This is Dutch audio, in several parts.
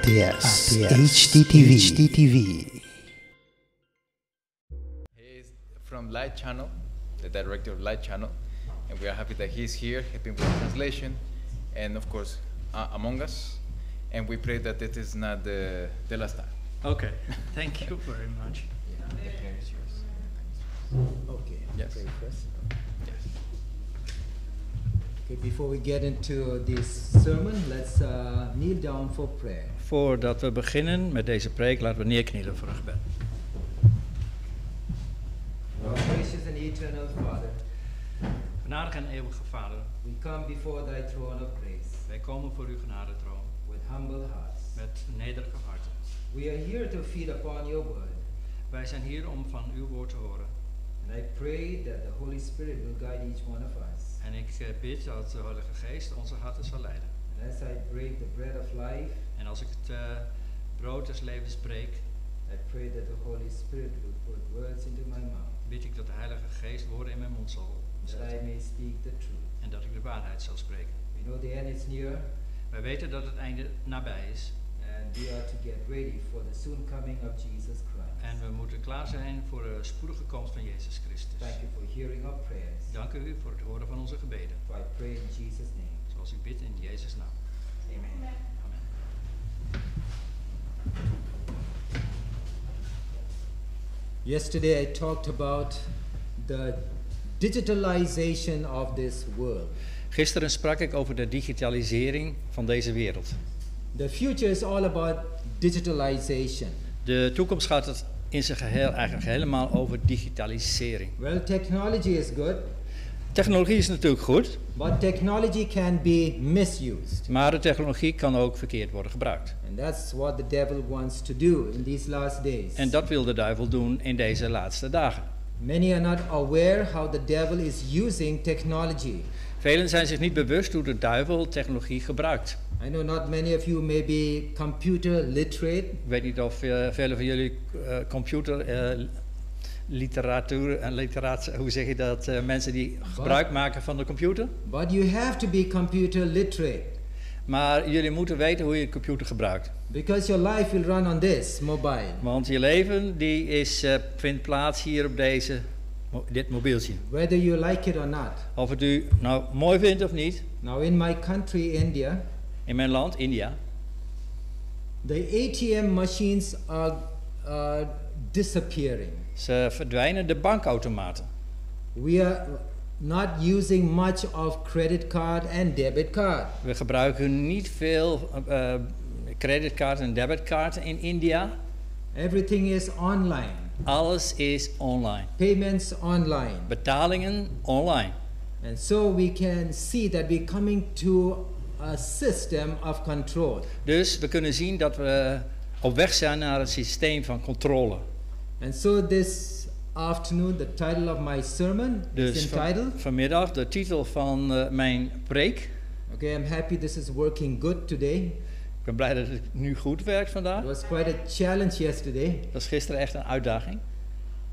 ATS HDTV. He is from Light Channel, the director of Light Channel, and we are happy that he's here helping with the translation and of course among us, and we pray that it is not the last time. Okay, thank you very much. Okay. Yes. Pray first. Yes. Okay, before we get into this sermon, let's kneel down for prayer. Voordat we beginnen met deze preek, laten we neerknielen voor een gebed. Our gracious and eternal Father, Genadige en eeuwige Vader, we come before thy throne of grace wij komen voor uw genadetroon with humble hearts. met nederige harten. We are here to feed upon your word, Wij zijn hier om van uw woord te horen. and I pray that the Holy Spirit will guide each one of us. En ik bid dat de Heilige Geest onze harten zal leiden. And as I break the bread of life, En als ik het brood des levens breek, I pray that the Holy Spirit will put words into my mouth, bid ik dat de Heilige Geest woorden in mijn mond zal that I zetten. may speak the truth. En dat ik de waarheid zal spreken. We know the end is near, Wij weten dat het einde nabij is. and we are to get ready for the soon coming of Jesus Christ. En we moeten klaar zijn voor de spoedige komst van Jezus Christus. Thank you for hearing our prayers. Dank u voor het horen van onze gebeden. For I pray in Jesus' name. Zoals ik bid in Jezus' naam. Amen. Amen. Yesterday I talked about the digitalization of this world. Gisteren sprak ik over de digitalisering van deze wereld. The future is all about digitalization. De toekomst gaat het in zijn geheel eigenlijk helemaal over digitalisering. Well, technology is good, Technologie is natuurlijk goed, but technology can be misused. maar de technologie kan ook verkeerd worden gebruikt. And that's what the devil wants to do in these last days. En dat wil de duivel doen in deze laatste dagen. Many are not aware how the devil is using technology. Velen zijn zich niet bewust hoe de duivel technologie gebruikt. I know not many of you may be computer literate, Ik weet niet of velen van jullie literatuur en literaat, hoe zeg je dat, mensen die gebruik maken van de computer. but you have to be computer literate Maar jullie moeten weten hoe je de computer gebruikt. because your life will run on this mobile. Want je leven vindt plaats hier op dit mobieltje. Whether you like it or not. Of het u nou mooi vindt of niet, Now in my country, India, in mijn land, India, the ATM machines are disappearing. ze verdwijnen de bankautomaten. We are not using much of credit card and debit card. We gebruiken niet veel creditcards en debitcards in India. Everything is online. Alles is online. Payments online. Betalingen online. And so we can see that we're coming to a system of control. Dus we kunnen zien dat we op weg zijn naar een systeem van controle. And so this afternoon, the title of my sermon is Dus entitled. vanmiddag de titel van mijn preek. Okay, I'm happy this is working good today. Ik ben blij dat het nu goed werkt vandaag. It was quite a challenge yesterday, Dat was gisteren echt een uitdaging.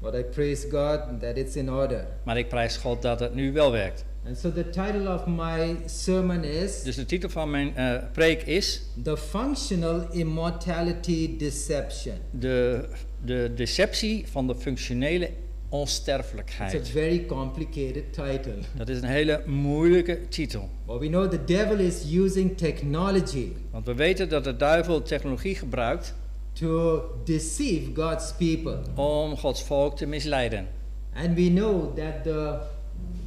but I praise God that it's in order. Maar ik prijs God dat het nu wel werkt. And so the title of my sermon is Dus de titel van mijn preek is The Functional Immortality Deception. de deceptie van de functionele It's a onsterfelijkheid. very complicated title. Dat is een hele moeilijke titel. But we know the devil is using technology Want we weten dat de duivel technologie gebruikt to deceive God's people. om Gods volk te misleiden. And we know that the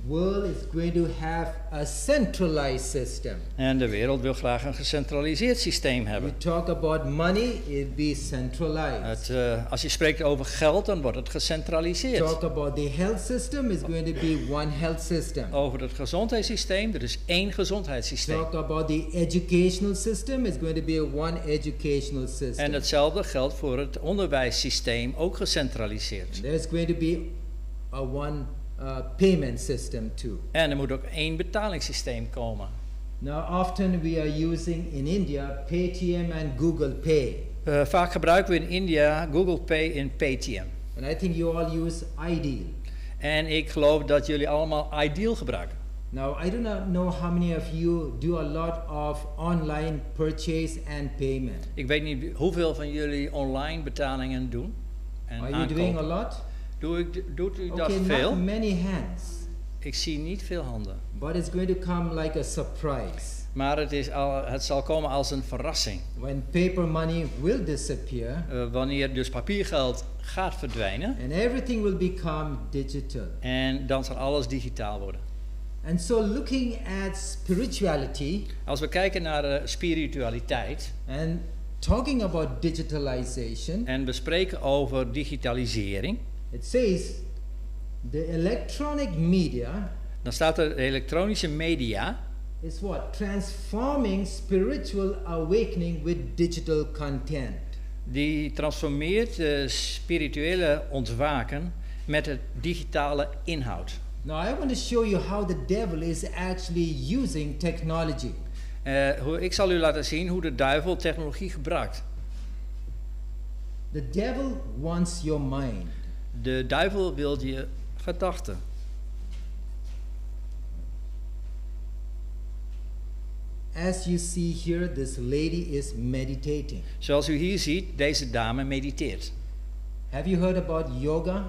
world is going to have a centralized system. En de wereld wil graag een gecentraliseerd systeem hebben. You talk about money, it be centralized. Als je spreekt over geld, dan wordt het gecentraliseerd. Talk about the health system, is going to be one health system. Over het gezondheidssysteem, er is één gezondheidssysteem. Talk about the educational system, is going to be one educational system. En hetzelfde geldt voor het onderwijssysteem, ook gecentraliseerd. There's going to be a one payment system too. En er moet ook één betalingssysteem komen. Now often we are using in India Paytm and Google Pay. Vaak gebruiken we in India Google Pay en Paytm. And I think you all use Ideal. En ik geloof dat jullie allemaal Ideal gebruiken. Now, I do not know how many of you do a lot of online purchase and payment. Ik weet niet hoeveel van jullie online betalingen doen. En Are you doing a aankopen. lot? Doet u dat Okay, veel? not many hands, Ik zie niet veel handen. but it's going to come like a surprise. Maar het zal komen als een verrassing. When paper money will disappear Wanneer dus papiergeld gaat verdwijnen. and everything will become digital. En dan zal alles digitaal worden. And so looking at spirituality Als we kijken naar de spiritualiteit and talking about digitalization, en we spreken over digitalisering, it says the electronic media dan staat er de elektronische media is what? Transforming spiritual awakening with digital content. die transformeert de spirituele ontwaken met het digitale inhoud. Now I want to show you how the devil is actually using technology. Ik zal u laten zien hoe de duivel technologie gebruikt. The devil wants your mind. De duivel wil je gedachten. As you see here, this lady is meditating. Zoals u hier ziet, deze dame mediteert. Have you heard about yoga?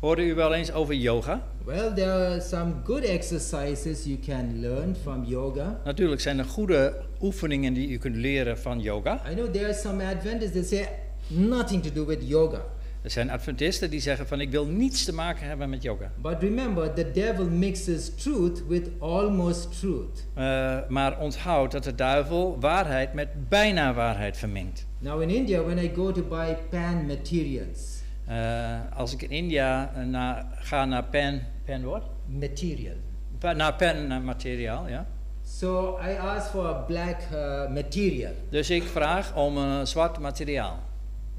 Hoorde u wel eens over yoga? Well, there are some good exercises you can learn from yoga. Natuurlijk zijn er goede oefeningen die u kunt leren van yoga. I know there are some Adventists that say nothing to do with yoga. Er zijn adventisten die zeggen van ik wil niets te maken hebben met yoga. But remember, the devil mixes truth with almost truth. Maar onthoud dat de duivel waarheid met bijna waarheid vermengt. Now in India, when I go to buy pan materials, Als ik in India ga naar pen wat? material. Naar penmateriaal, ja. So I ask for a black material. Dus ik vraag om een zwart materiaal.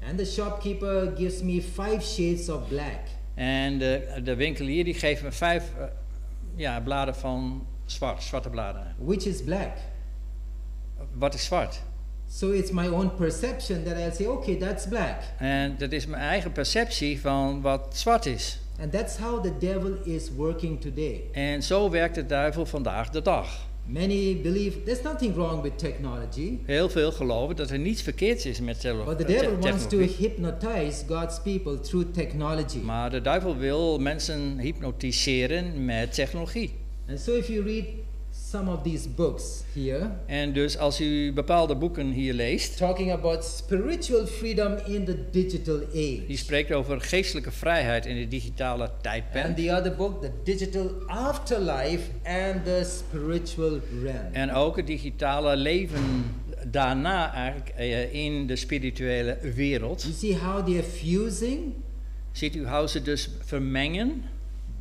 And the shopkeeper gives me 5 shades of black. En de winkelier die geeft me 5 bladen van zwarte bladen. Which is black? Wat is zwart? So it's my own perception that I'll say, okay, that's black. En dat is mijn eigen perceptie van wat zwart is. And that's how the devil is working today. En zo werkt de duivel vandaag de dag. Many believe there's nothing wrong with technology. Heel veel geloven dat er niets verkeerds is met But the devil wants to technologie. hypnotize God's people through technology. Maar de duivel wil mensen hypnotiseren met technologie. And so if you read some of these books here, En dus als u bepaalde boeken hier leest, talking about spiritual freedom in the digital die age. spreekt over geestelijke vrijheid in de digitale And tijdperk. the other book, the digital afterlife and the spiritual realm. En ook het digitale leven daarna eigenlijk in de spirituele wereld. You see how they are fusing Ziet u hoe ze dus vermengen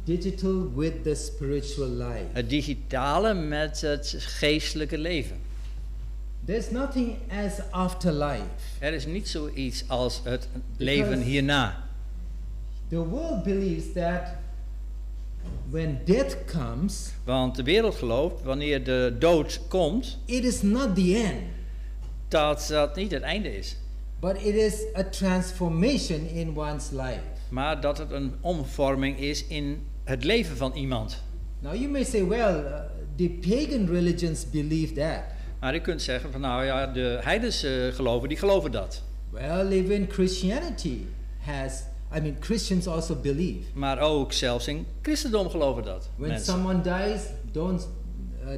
digital with the spiritual life. het digitale met het geestelijke leven. There's nothing as afterlife. Er is niet zoiets als het leven hierna. The world believes that when death comes, Want de wereld gelooft, wanneer de dood komt, it is not the end, dat dat niet het einde is. but it is a transformation in one's life. Maar dat het een omvorming is in het leven van iemand. Now you may say, well, the pagan religions believe that. Maar u kunt zeggen van nou ja, de heidense geloven, die geloven dat. Well, even Christianity has, Christians also believe. Maar ook zelfs in christendom geloven dat When mensen. someone dies,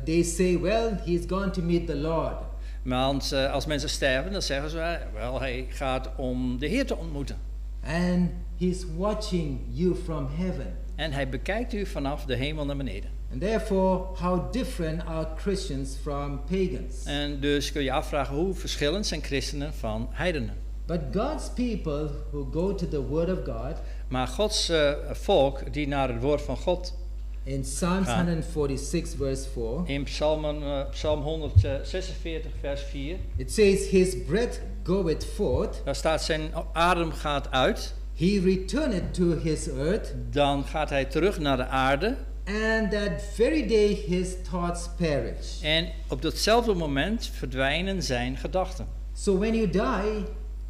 they say, well, he's gone to meet the Lord. Want als mensen sterven, dan zeggen ze, wel, hij gaat om de Heer te ontmoeten. And he's watching you from heaven. En hij bekijkt u vanaf de hemel naar beneden. And therefore, how different are Christians from pagans? En dus kun je afvragen hoe verschillend zijn christenen van heidenen. But God's people who go to the Word of God, Maar Gods volk die naar het woord van God, in Psalms gaan. 146 verse 4, in Psalm 146 vers 4, it says, his breath goeth forth, daar staat zijn adem gaat uit, he returneth to his earth, dan gaat hij terug naar de aarde and that very day his thoughts perish. en op datzelfde moment verdwijnen zijn gedachten. So when you die,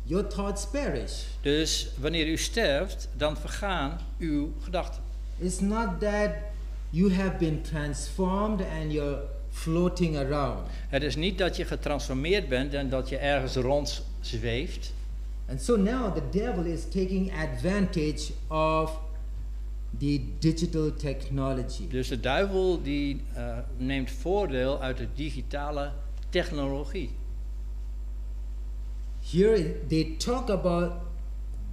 your thoughts perish. Dus wanneer u sterft, dan vergaan uw gedachten. It's not that you have been transformed and you're floating around. Het is niet dat je getransformeerd bent en dat je ergens rond zweeft. And so now the devil is taking advantage of the digital technology. Dus de duivel die neemt voordeel uit de digitale technologie. Here they talk about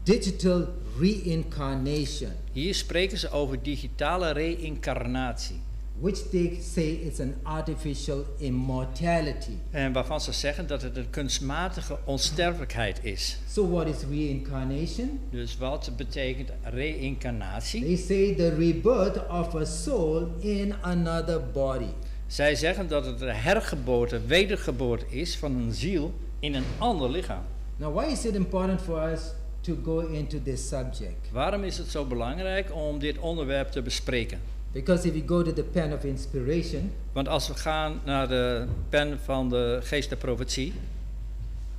digital reincarnation, Hier spreken ze over digitale reïncarnatie. which they say is an artificial immortality. En waarvan ze zeggen dat het een kunstmatige onsterfelijkheid is. So what is reincarnation? Dus wat betekent reïncarnatie? They say the rebirth of a soul in another body. Zij zeggen dat het de hergeboorte, wedergeboorte is van een ziel in een ander lichaam. Now why is it important for us to go into this subject? Waarom is het zo belangrijk om dit onderwerp te bespreken? Because if you go to the pen of inspiration, Want als we gaan naar de pen van de geest der profetie,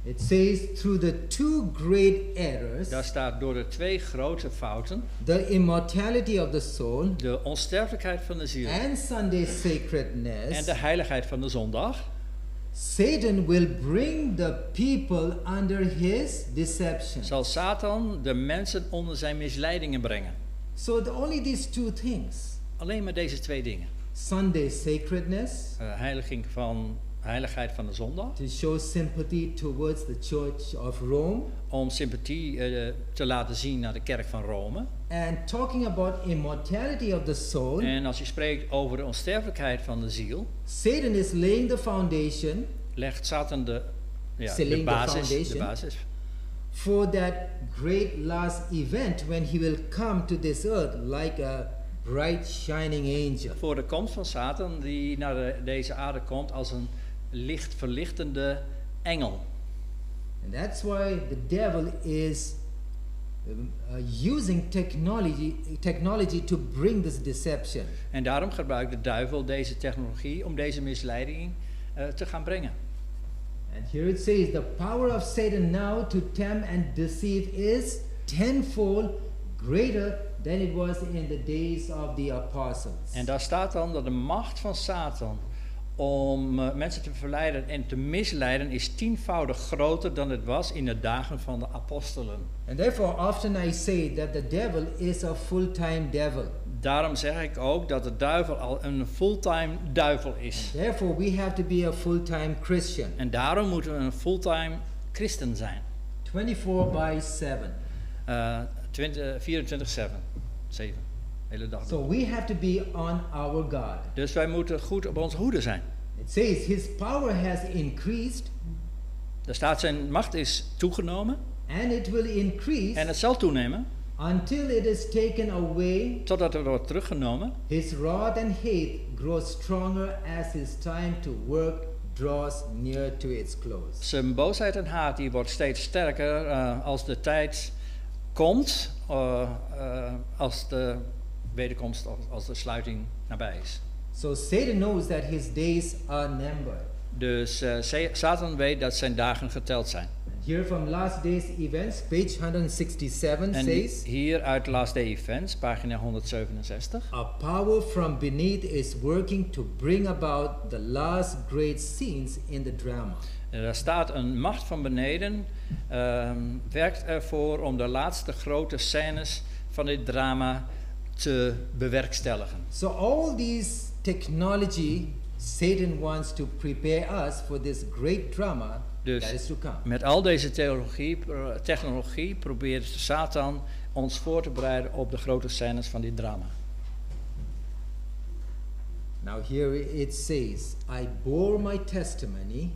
it says through the two great errors, daar staat door de twee grote fouten, the immortality of the soul de onsterfelijkheid van de ziel and Sunday's en sacredness, de heiligheid van de zondag, Satan will bring the people under his deception. zal Satan de mensen onder zijn misleidingen brengen. So only these two things, Alleen maar deze twee dingen. Sunday's sacredness, Heiligheid van de zondag, to show sympathy towards the Church of Rome, om sympathie te laten zien naar de kerk van Rome. and talking about immortality of the soul. En als je spreekt over de onsterfelijkheid van de ziel, Satan is laying the foundation legt Satan de Laying the basis, foundation. For that great last event when he will come to this earth like a bright shining angel. voor de komst van Satan die naar deze aarde komt als een licht verlichtende engel. And that's why the devil is using technology to bring this deception. En daarom gebruikt de duivel deze technologie om deze misleiding te gaan brengen. And here it says the power of Satan now to tempt and deceive is tenfold greater than it was in the days of the apostles. En daar staat dan dat de macht van Satan om mensen te verleiden en te misleiden is tienvoudig groter dan het was in de dagen van de apostelen. And therefore often I say that the devil is a full-time devil. Daarom zeg ik ook dat de duivel al een fulltime duivel is. Therefore we have to be a full-time Christian. En daarom moeten we een fulltime christen zijn. 24/7. 24/7. 7. Hele dag. So we have to be on our guard. Dus wij moeten goed op onze hoede zijn. It says his power has increased Er staat zijn macht is toegenomen and it will increase en het zal toenemen until it is taken away. totdat het wordt teruggenomen. His rod and hate grows stronger as his time to work draws near to its close. Zijn boosheid en haat die wordt steeds sterker als de tijd komt, als de wederkomst, als de sluiting nabij is. So Satan knows that his days are numbered. Dus Satan weet dat zijn dagen geteld zijn. Here from Last Days Events, page 167 En says, hier uit Last Day Events, pagina 167. a power from beneath is working to bring about the last great scenes in the drama. Er staat een macht van beneden, werkt ervoor om de laatste grote scènes van dit drama te bewerkstelligen. So all these technology, Satan wants to prepare us for this great drama Dus that is to come. met al deze technologie probeert Satan ons voor te bereiden op de grote scènes van dit drama. Now here it says, I bore my testimony,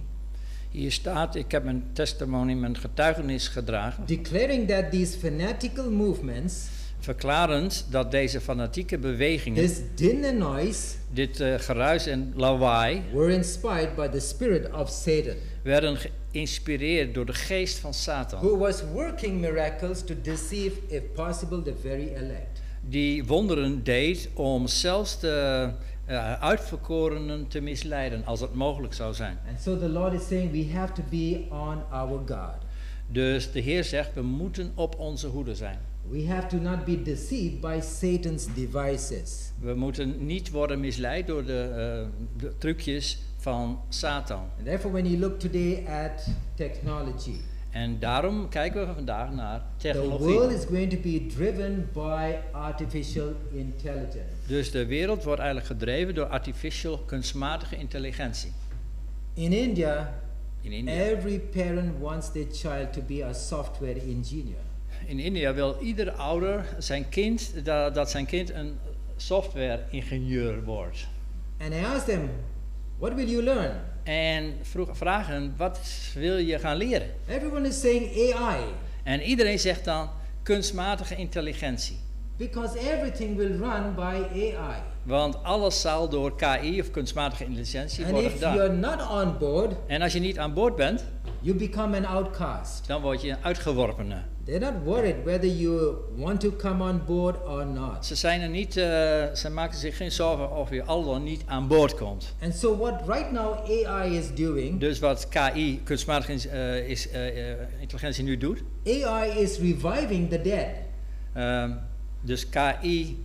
Hier staat, ik heb mijn testimony, mijn getuigenis gedragen, declaring that these fanatical movements, verklarend dat deze fanatieke bewegingen, this din and noise, dit geruis en lawaai, were inspired by the spirit of Satan, werden geïnspireerd door de geest van Satan, who was working miracles to deceive, if possible, the very elect. die wonderen deed om zelfs de uitverkorenen te misleiden, als het mogelijk zou zijn. And so the Lord is saying we have to be on our guard. Dus de Heer zegt, we moeten op onze hoede zijn. We have to not be deceived by Satan's devices. We moeten niet worden misleid door de trucjes van Satan. And therefore, when you look today at technology, En daarom kijken we vandaag naar the technologie. world is going to be driven by artificial intelligence. Dus de wereld wordt eigenlijk gedreven door artificial, kunstmatige intelligentie. In India, In India. every parent wants their child to be a software engineer. In India wil iedere ouder zijn kind, dat zijn kind een software-ingenieur wordt. And I asked them, what will you learn? En vragen, wat wil je gaan leren? Everyone is saying AI, En iedereen zegt dan kunstmatige intelligentie. because everything will run by AI. Want alles zal door KI of kunstmatige intelligentie And worden if gedaan. you're not on board, En als je niet aan boord bent, you become an outcast. dan word je een uitgeworpene. They're not worried whether you want to come on board or not. Ze zijn er niet, ze maken zich geen zorgen of je al dan niet aan boord komt. And so what right now AI is doing, Dus wat KI, kunstmatige intelligentie nu doet, AI is reviving the dead. dus KI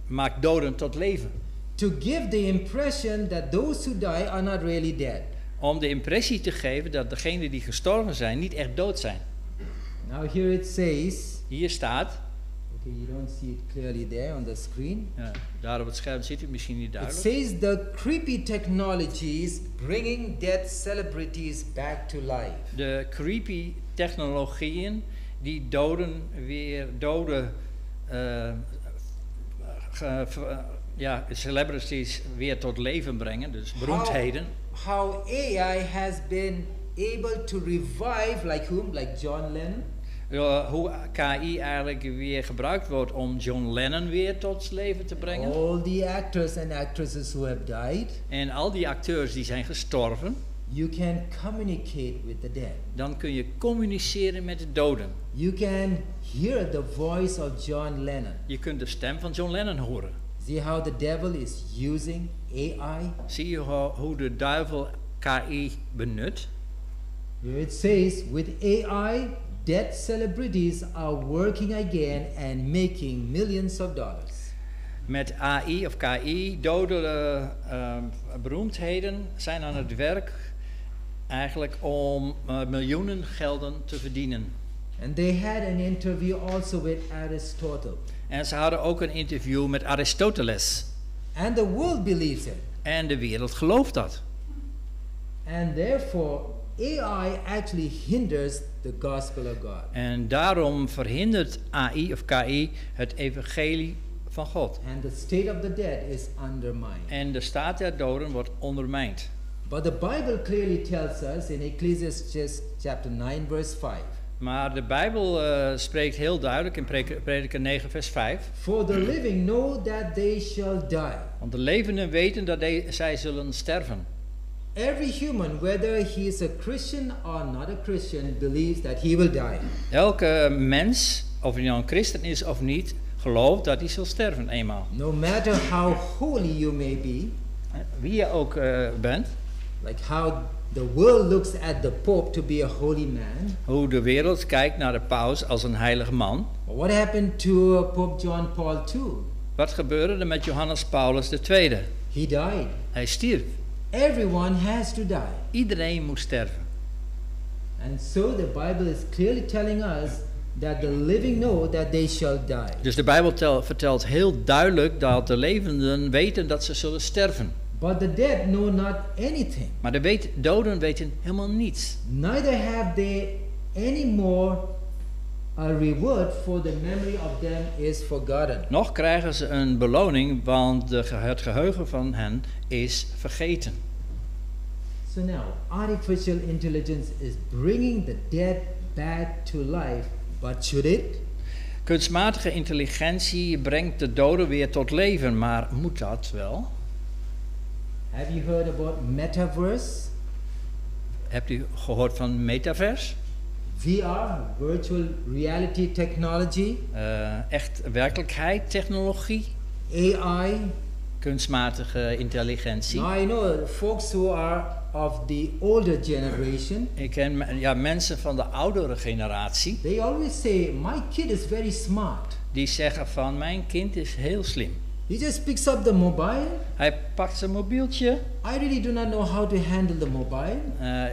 maakt doden tot leven. To give the impression that those who die are not really dead. Om de impressie te geven dat degenen die gestorven zijn niet echt dood zijn. Now here it says, Hier staat, okay, you don't see it clearly there on the screen. daar op het scherm ziet u het misschien niet It duidelijk. says the creepy technologies bringing dead celebrities back to life. De creepy technologieën die celebrities weer tot leven brengen, dus beroemdheden. How AI has been able to revive, like whom? Like John Lennon? Hoe KI eigenlijk weer gebruikt wordt om John Lennon weer tot leven te brengen. All the actors and actresses who have died. En al die acteurs die zijn gestorven. You can communicate with the dead. Dan kun je communiceren met de doden. You can hear the voice of John Lennon. Je kunt de stem van John Lennon horen. See how the devil is using AI? Zie je hoe de duivel KI benut? Here it says, with AI, dead celebrities are working again and making millions of dollars. Met AI of KI, dode beroemdheden zijn aan het werk eigenlijk om miljoenen gelden te verdienen. And they had an interview also with Aristotle. En ze hadden ook een interview met Aristoteles. And the world believes it. En de wereld gelooft dat. And therefore, AI actually hinders the gospel of God. En daarom verhindert AI of KI het evangelie van God. And the state of the dead is undermined. En de staat der doden wordt ondermijnd. But the Bible clearly tells us in Ecclesiastes chapter 9 verse 5. Maar de Bijbel spreekt heel duidelijk in Prediker 9 vers 5. For the living know that they shall die. Want de levenden weten dat zij zullen sterven. Every human, whether he is a Christian or not a Christian, believes that he will die. Elke mens, of hij nou een christen is of niet, gelooft dat hij zal sterven eenmaal. No matter how holy you may be, Wie je ook bent, like how the world looks at the Pope to be a holy man. hoe de wereld kijkt naar de paus als een heilige man. What happened to Pope John Paul II? Wat gebeurde er met Johannes Paulus II? He died. Hij stierf. Everyone has to die. Iedereen moet sterven. And so the Bible is clearly telling us that the living know that they shall die. Dus de Bijbel vertelt heel duidelijk dat de levenden weten dat ze zullen sterven. But the dead know not anything. Maar de doden weten helemaal niets. Neither have they any more a reward, for the memory of them is forgotten. Nog krijgen ze een beloning, want het geheugen van hen is vergeten. So now, artificial intelligence is bringing the dead back to life, but should it? Kunstmatige intelligentie brengt de doden weer tot leven, maar moet dat wel? Have you heard about metaverse? Hebt u gehoord van metaverse? VR, virtual reality technology, Echt werkelijkheid, technologie, AI. kunstmatige intelligentie. Now I know folks who are of the older generation. Ik ken mensen van de oudere generatie They always say, my kid is very smart. die zeggen van mijn kind is heel slim. He just picks up the mobile. Hij pakt zijn mobieltje. I really do not know how to handle the mobile.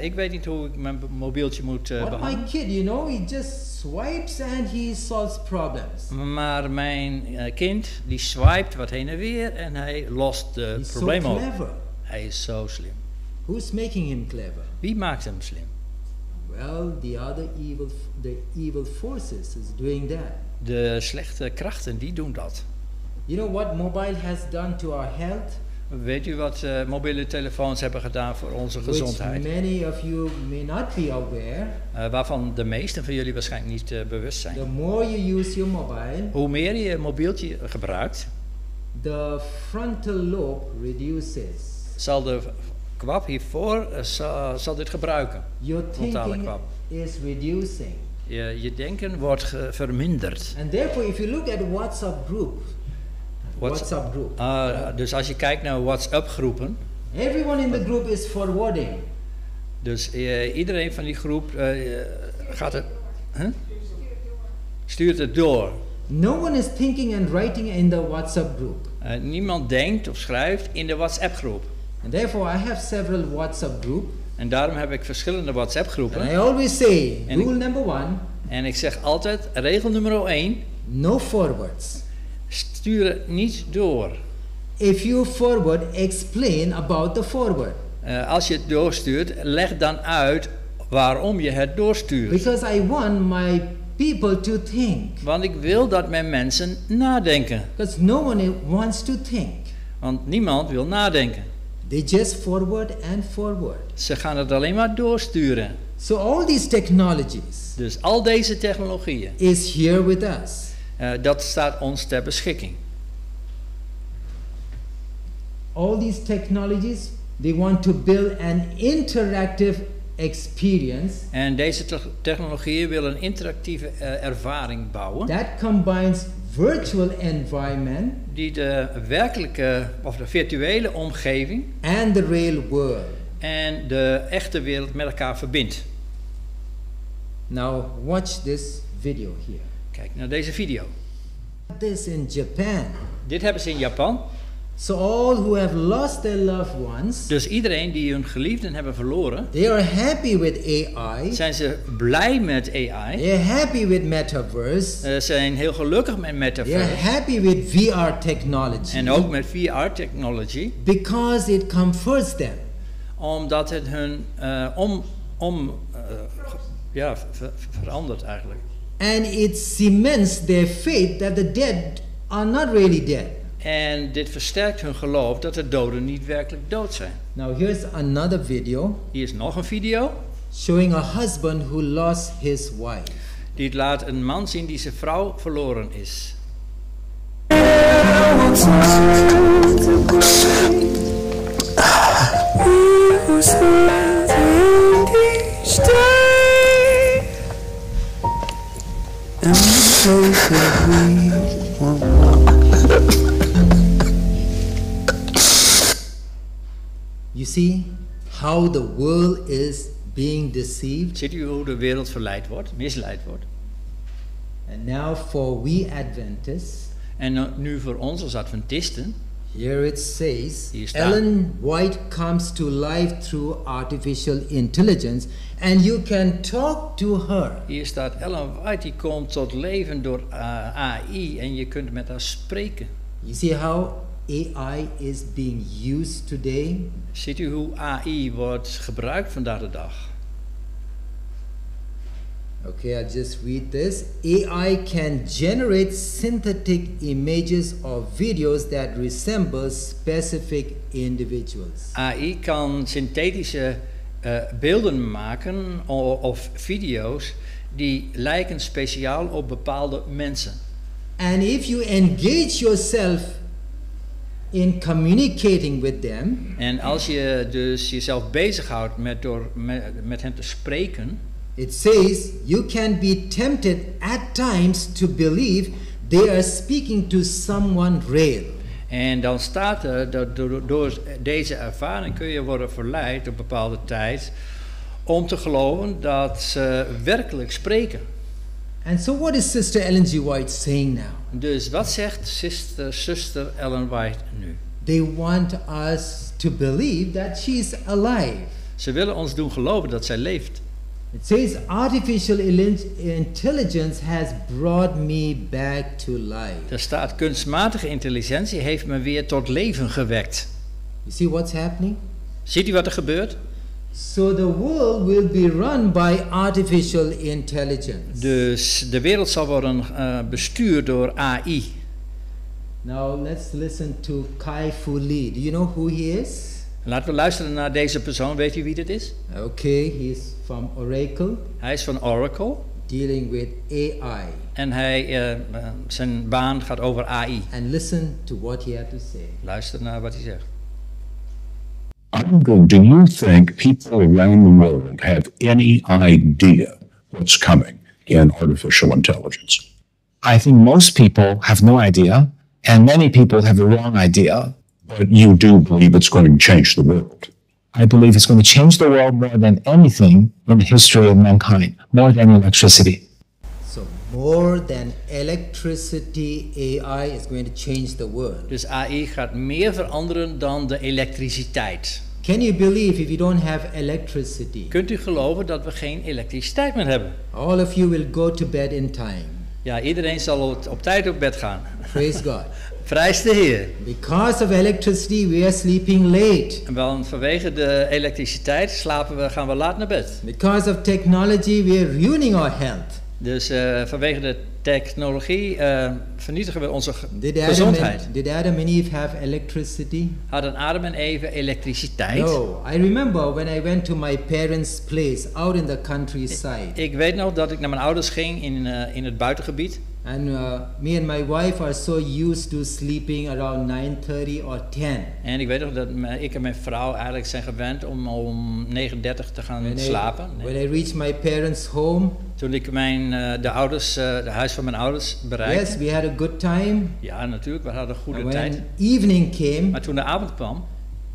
Ik weet niet hoe ik mijn mobieltje moet But my behandelen. kid, he just swipes and he solves problems. Maar mijn kind die swipet wat heen en weer en hij lost de He's so problemen op. clever. Hij is zo slim. Who's making him clever? Wie maakt hem slim? Well, the evil forces is doing that. De slechte krachten die doen dat. You know what mobile has done to our health? Weet u wat mobiele telefoons hebben gedaan voor onze Which gezondheid? many of you may not be aware. Waarvan de meesten van jullie waarschijnlijk niet bewust zijn. The more you use your mobile, Hoe meer je mobieltje gebruikt, the frontal lobe reduces. zal de kwab hiervoor zal dit gebruiken. Your Frontale thinking kwab. is reducing. Je denken wordt verminderd. And therefore, if you look at WhatsApp group, Dus als je kijkt naar WhatsApp groepen, everyone in the group is forwarding. dus iedereen van die groep gaat het, stuurt het door. No one is thinking and writing in the WhatsApp group. Niemand denkt of schrijft in de WhatsApp groep. And therefore, I have several WhatsApp group. En daarom heb ik verschillende WhatsApp groepen. And I always say, En rule number 1, En ik zeg altijd, regel nummer 1, no forwards. stuur het niet door. If you forward, explain about the forward. Als je het doorstuurt, leg dan uit waarom je het doorstuurt. Because I want my people to think. Want ik wil dat mijn mensen nadenken. Because no one wants to think. Want niemand wil nadenken. They just forward and forward. Ze gaan het alleen maar doorsturen. So all these technologies Dus al deze technologieën, is here with us. dat staat ons ter beschikking. All these technologies, they want to build an interactive experience En deze technologieën willen een interactieve ervaring bouwen. that combines virtual environment Die de werkelijke of de virtuele omgeving and the real world. en de echte wereld met elkaar verbindt. Now watch this video here. Kijk naar deze video. This in Japan. Dit hebben ze in Japan. So all who have lost their loved ones, Dus iedereen die hun geliefden hebben verloren, they are happy with AI. zijn ze blij met AI. They are happy with metaverse. Ze zijn heel gelukkig met They are metaverse. happy with VR technology. En ook met VR-technology. Because it comforts them. Omdat het hun verandert eigenlijk. And it cements their faith that the dead are not really dead. En dit versterkt hun geloof dat de doden niet werkelijk dood zijn. Now here's another video Hier is nog een video. showing a husband who lost his wife. Die laat een man zien die zijn vrouw verloren is. You see how the world is being deceived? Ziet u hoe de wereld verleid wordt, misleid wordt? And now for we Adventists, En nu voor ons als Adventisten, here it says, Hier staat. Ellen White comes to life through artificial intelligence and you can talk to her. hier staat Ellen White, die komt tot leven door AI en je kunt met haar spreken. You see how AI is being used today? Ziet u hoe AI wordt gebruikt vandaag de dag? Okay, I'll just read this. AI can generate synthetic images or videos that resemble specific individuals. AI kan synthetische beelden maken of video's die lijken speciaal op bepaalde mensen. And if you engage yourself in communicating with them, En als je dus jezelf bezighoudt met hen te spreken, it says you can be tempted at times to believe they are speaking to someone real. En dan staat er dat door deze ervaring kun je worden verleid op een bepaalde tijd om te geloven dat ze werkelijk spreken. And so what is Sister Ellen G. White saying now? Dus wat zegt zuster Ellen White nu? They want us to believe that she is alive. Ze willen ons doen geloven dat zij leeft. It says artificial intelligence has brought me back to life. Er staat kunstmatige intelligentie heeft me weer tot leven gewekt. You see what's happening? Ziet u wat er gebeurt? So the world will be run by artificial intelligence. Dus de wereld zal worden bestuurd door AI. Now let's listen to Kai-Fu Lee. Do you know who he is? Laten we luisteren naar deze persoon. Weet u wie dit is? Okay, he's from Oracle, Hij is van Oracle. dealing with AI. En zijn baan gaat over AI. And listen to what he had to say. Luister naar wat hij zegt. Do you think people around the world have any idea what's coming in artificial intelligence? I think most people have no idea, and many people have the wrong idea. But you do believe it's going to change the world. I believe it's going to change the world more than anything in the history of mankind, more than electricity. So more than electricity, AI is going to change the world. Dus AI gaat meer veranderen dan de elektriciteit. Can you believe if you don't have electricity, Kunt u geloven dat we geen elektriciteit meer hebben? all of you will go to bed in time? Ja, iedereen zal op tijd op bed gaan. Praise God. Prijs de Heer. Because of electricity, we are sleeping late. Want vanwege de elektriciteit gaan we laat naar bed. Because of technology, we are ruining our health. Dus vanwege de technologie vernietigen we onze Did gezondheid. Did Adam and Eve have electricity? Hadden Adam en Eve elektriciteit? No. I remember when I went to my parents' place out in the countryside. Ik weet nog dat ik naar mijn ouders ging in het buitengebied. And me and my wife are so used to sleeping around 9:30 or 10. En ik weet nog dat ik en mijn vrouw eigenlijk zijn gewend om 9:30 te gaan slapen. When I reached my parents' home, Toen ik de huis van mijn ouders bereikte. yes, we had a good time. Ja, natuurlijk, we hadden een goede And tijd. when evening came, Maar toen de avond kwam,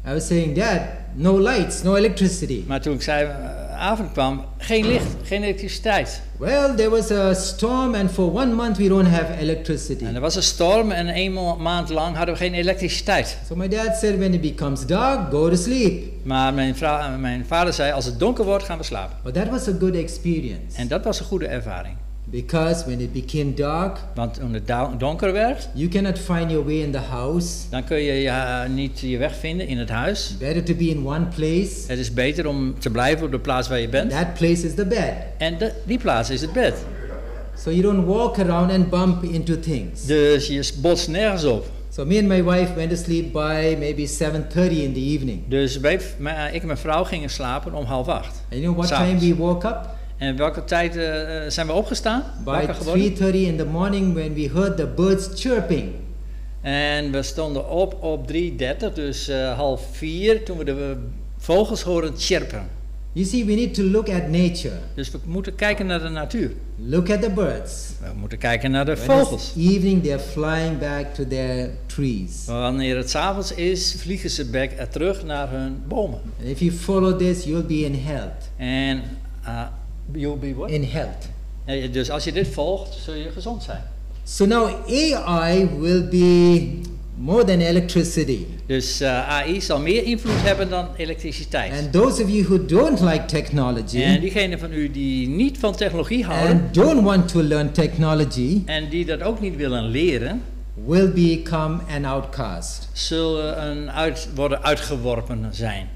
I was saying, Dad, no lights, no electricity. maar toen ik zei, avond kwam, geen licht, geen elektriciteit. Well, there was a storm and for 1 month we don't have electricity. En er was een storm en 1 maand lang hadden we geen elektriciteit. So my dad said, when it becomes dark, go to sleep. Maar mijn vader zei, als het donker wordt, gaan we slapen. But that was a good experience. En dat was een goede ervaring. Because when it became dark, Want toen het donker werd, you cannot find your way in the house. dan kun je niet je weg vinden in het huis. Better to be in one place. Het is beter om te blijven op de plaats waar je bent. That place is the bed. En die plaats is het bed. So you don't walk around and bump into things. Dus je botst nergens op. So me and my wife went to sleep by maybe 7:30 in the evening. Dus ik en mijn vrouw gingen slapen om 7:30. And you know what S'avonds. time we woke up? En welke tijd zijn we opgestaan? By Wakker geworden? 3:30 in the morning when we heard the birds chirping. En we stonden op 3:30, dus 3:30, toen we de vogels horen chirpen. You see, we need to look at nature. Dus we moeten kijken naar de natuur. Look at the birds. We moeten kijken naar de When vogels. it's evening, they're flying back to their trees. Wanneer het 's avonds is, vliegen ze terug naar hun bomen. And if you follow this, you'll be in health. En you'll be what? In health. Dus als je dit volgt, zul je gezond zijn. So now AI will be more than electricity. Dus AI zal meer invloed hebben dan elektriciteit. And those of you who don't like technology En diegenen van u die niet van technologie houden and don't want to learn technology en die dat ook niet willen leren, will become an outcast. zullen worden uitgeworpen zijn.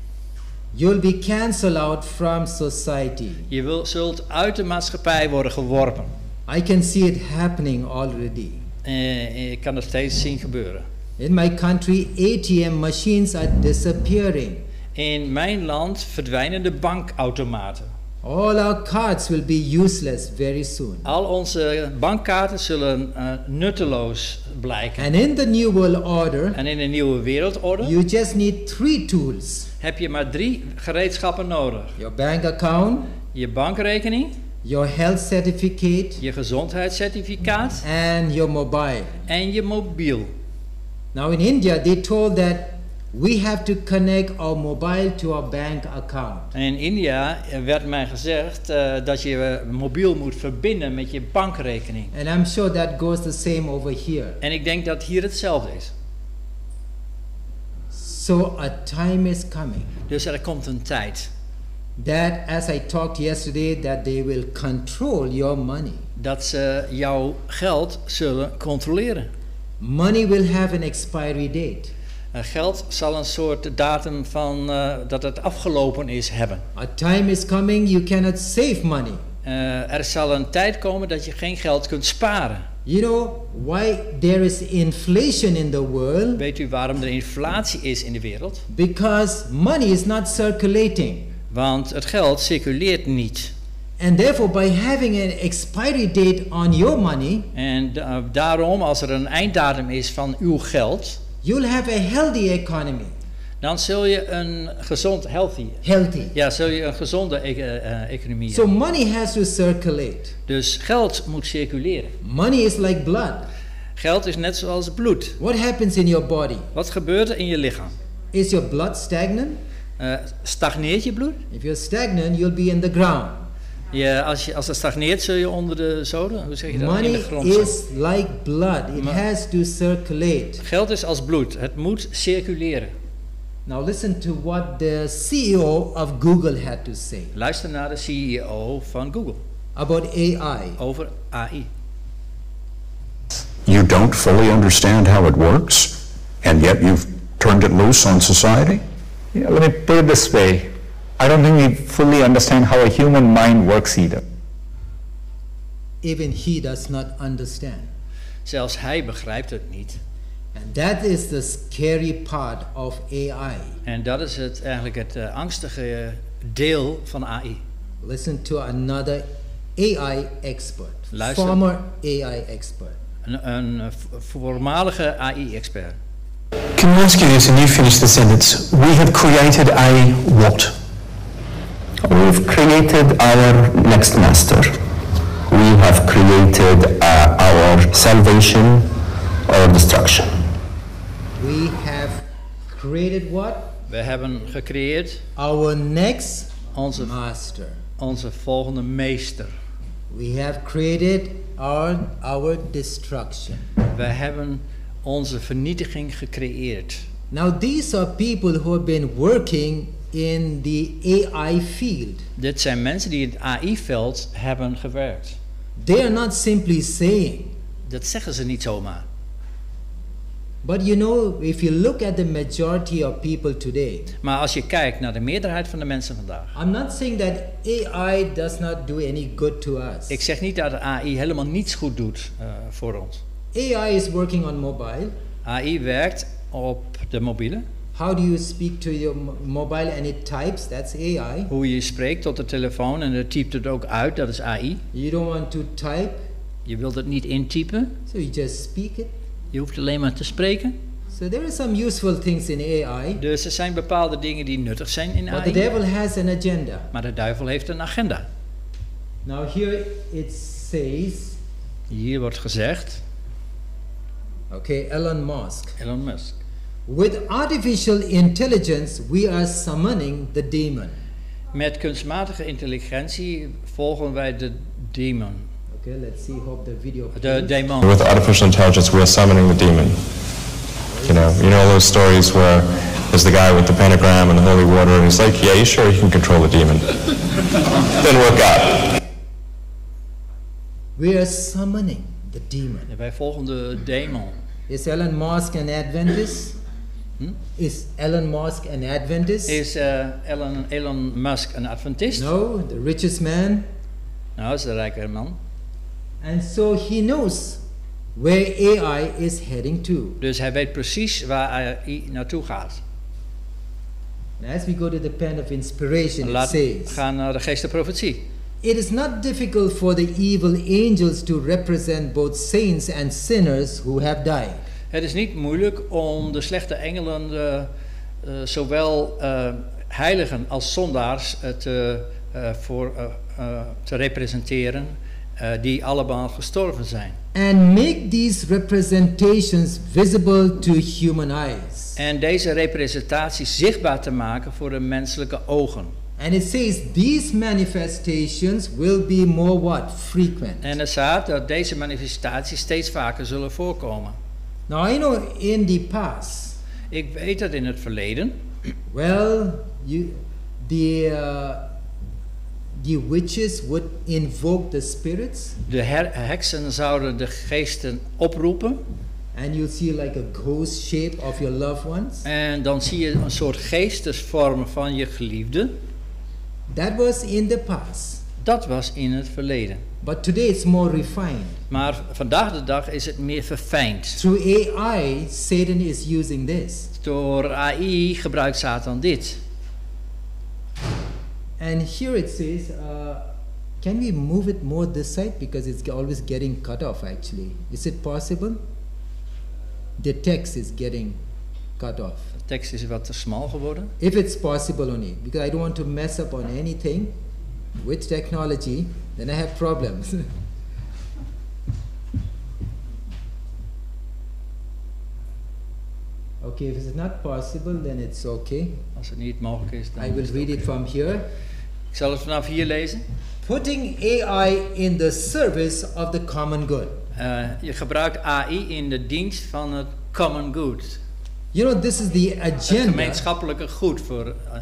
You'll be cancelled out from society. Je zult uit de maatschappij worden geworpen. I can see it happening already. Ik kan dat steeds zien gebeuren. In my country, ATM machines are disappearing. In mijn land verdwijnen de bankautomaten. All our cards will be useless very soon. Al onze bankkaarten zullen nutteloos blijken. And in the New World Order, En in de nieuwe wereldorde you just need 3 tools. heb je maar 3 gereedschappen nodig. Your bank account, Je bankrekening, your health certificate, je gezondheidscertificaat and your mobile. en je mobiel. Now in India, they told that we have to connect our mobile to our bank account. En in India werd mij gezegd dat je mobiel moet verbinden met je bankrekening. And I'm sure that goes the same over here. En ik denk dat hier hetzelfde is. So a time is coming Dus er komt een tijd that, as I talked yesterday, that they will control your money. dat ze jouw geld zullen controleren. Money will have an expiry date. Geld zal een soort datum van dat het afgelopen is hebben. A time is coming you cannot save money. Er zal een tijd komen dat je geen geld kunt sparen. You know why there is inflation in the world? Weet u waarom er inflatie is in de wereld? Because money is not circulating. Want het geld circuleert niet. And therefore, by having an expiry date on your money, En daarom, als er een einddatum is van uw geld, you'll have a healthy economy. dan zul je een gezond, zul je een gezonde economie So hebben. money has to circulate. Dus geld moet circuleren. Money is like blood. Geld is net zoals bloed. What happens in your body? Wat gebeurt er in je lichaam? Is your blood stagnant? Stagneert je bloed? If you're stagnant, you'll be in the ground. Als het stagneert, zul je onder de zoden, hoe zeg je dat? In Money de grond zitten. is like blood. It has to circulate. Geld is als bloed. Het moet circuleren. Now listen to what the CEO of Google had to say Luister naar de CEO van Google about AI. over AI. You don't fully understand how it works, and yet you've turned it loose on society? Yeah, let me put it this way. I don't think we fully understand how a human mind works either. Even he does not understand. Zelfs hij begrijpt het niet. And that is the scary part of AI. En dat is eigenlijk het angstige deel van AI. Listen to another AI expert, Luister. former AI expert. Een voormalige AI-expert. Can I ask you this, and you finish the sentence? We have created a what? We've created our next master. We have created our salvation or destruction. We have created what? We hebben gecreëerd Our next onze, master. onze volgende meester. We have created our destruction. We hebben onze vernietiging gecreëerd. Now these are people who have been working in the AI field. Dit zijn mensen die in het AI-veld hebben gewerkt. They are not simply saying. Dat zeggen ze niet zomaar. But you know, if you look at the majority of people today, Maar als je kijkt naar de meerderheid van de mensen vandaag. I'm not saying that AI does not do any good to us. Ik zeg niet dat de AI helemaal niets goed doet voor ons. AI is working on mobile. AI werkt op de mobiele. How do you speak to your mobile and it types? That's AI. Hoe je spreekt tot de telefoon en het typt het ook uit, dat is AI. You don't want to type, Je wilt het niet intypen, so you just speak it. je hoeft alleen maar te spreken. So there are some useful things in AI, Dus er zijn bepaalde dingen die nuttig zijn in but the AI. devil has an agenda. Maar de duivel heeft een agenda. Now here it says, Hier wordt gezegd, okay, Elon Musk. Elon Musk. With artificial intelligence, we are summoning the demon. Met kunstmatige intelligentie volgen wij de demon. Okay, let's see, hope the video De plays. demon. With artificial intelligence, we are summoning the demon. You know all those stories where there's the guy with the pentagram and the holy water, and he's like, yeah, you sure you can control the demon? Didn't work out. We are summoning the demon. Wij volgen de demon. Is Elon Musk an Adventist? Is Elon Musk an Adventist? Is Elon Musk een Adventist? No, the richest man. Nou, dat is een rijke man. And so he knows where AI is heading to. Dus hij weet precies waar AI naartoe gaat. And as we go to the pen of inspiration, it Laten we says, gaan naar de geest der profetie. it is not difficult for the evil angels to represent both saints and sinners who have died. Het is niet moeilijk om de slechte engelen, zowel heiligen als zondaars, te representeren die allemaal gestorven zijn. And make these representations visible to human eyes. En deze representaties zichtbaar te maken voor de menselijke ogen. And it says these manifestations will be more what? Frequent. En er staat dat deze manifestaties steeds vaker zullen voorkomen. Now I know in the past, Ik weet dat in het verleden, well, the witches would invoke the spirits, de heksen zouden de geesten oproepen. and you'll see like a ghost shape of your loved ones. En dan zie je een soort geestesvorm van je geliefde. That was in the past. Dat was in het verleden. But today it's more refined. Maar vandaag de dag is het meer verfijnd. Through AI, Satan is using this. Door AI gebruikt Satan dit. And here it says, can we move it more this side? Because it's always getting cut off actually. Is it possible? The text is getting cut off. De tekst is wat te smal geworden. If it's possible only, because I don't want to mess up on anything with technology, then I have problems. Okay, if it's not possible, then it's okay. Als het niet mogelijk is, dan I will is het read it oké. from here. Ik zal het vanaf hier lezen. Putting AI in the service of the common good. Je gebruikt AI in de dienst van het common good. You know, this is the Het agenda. gemeenschappelijke goed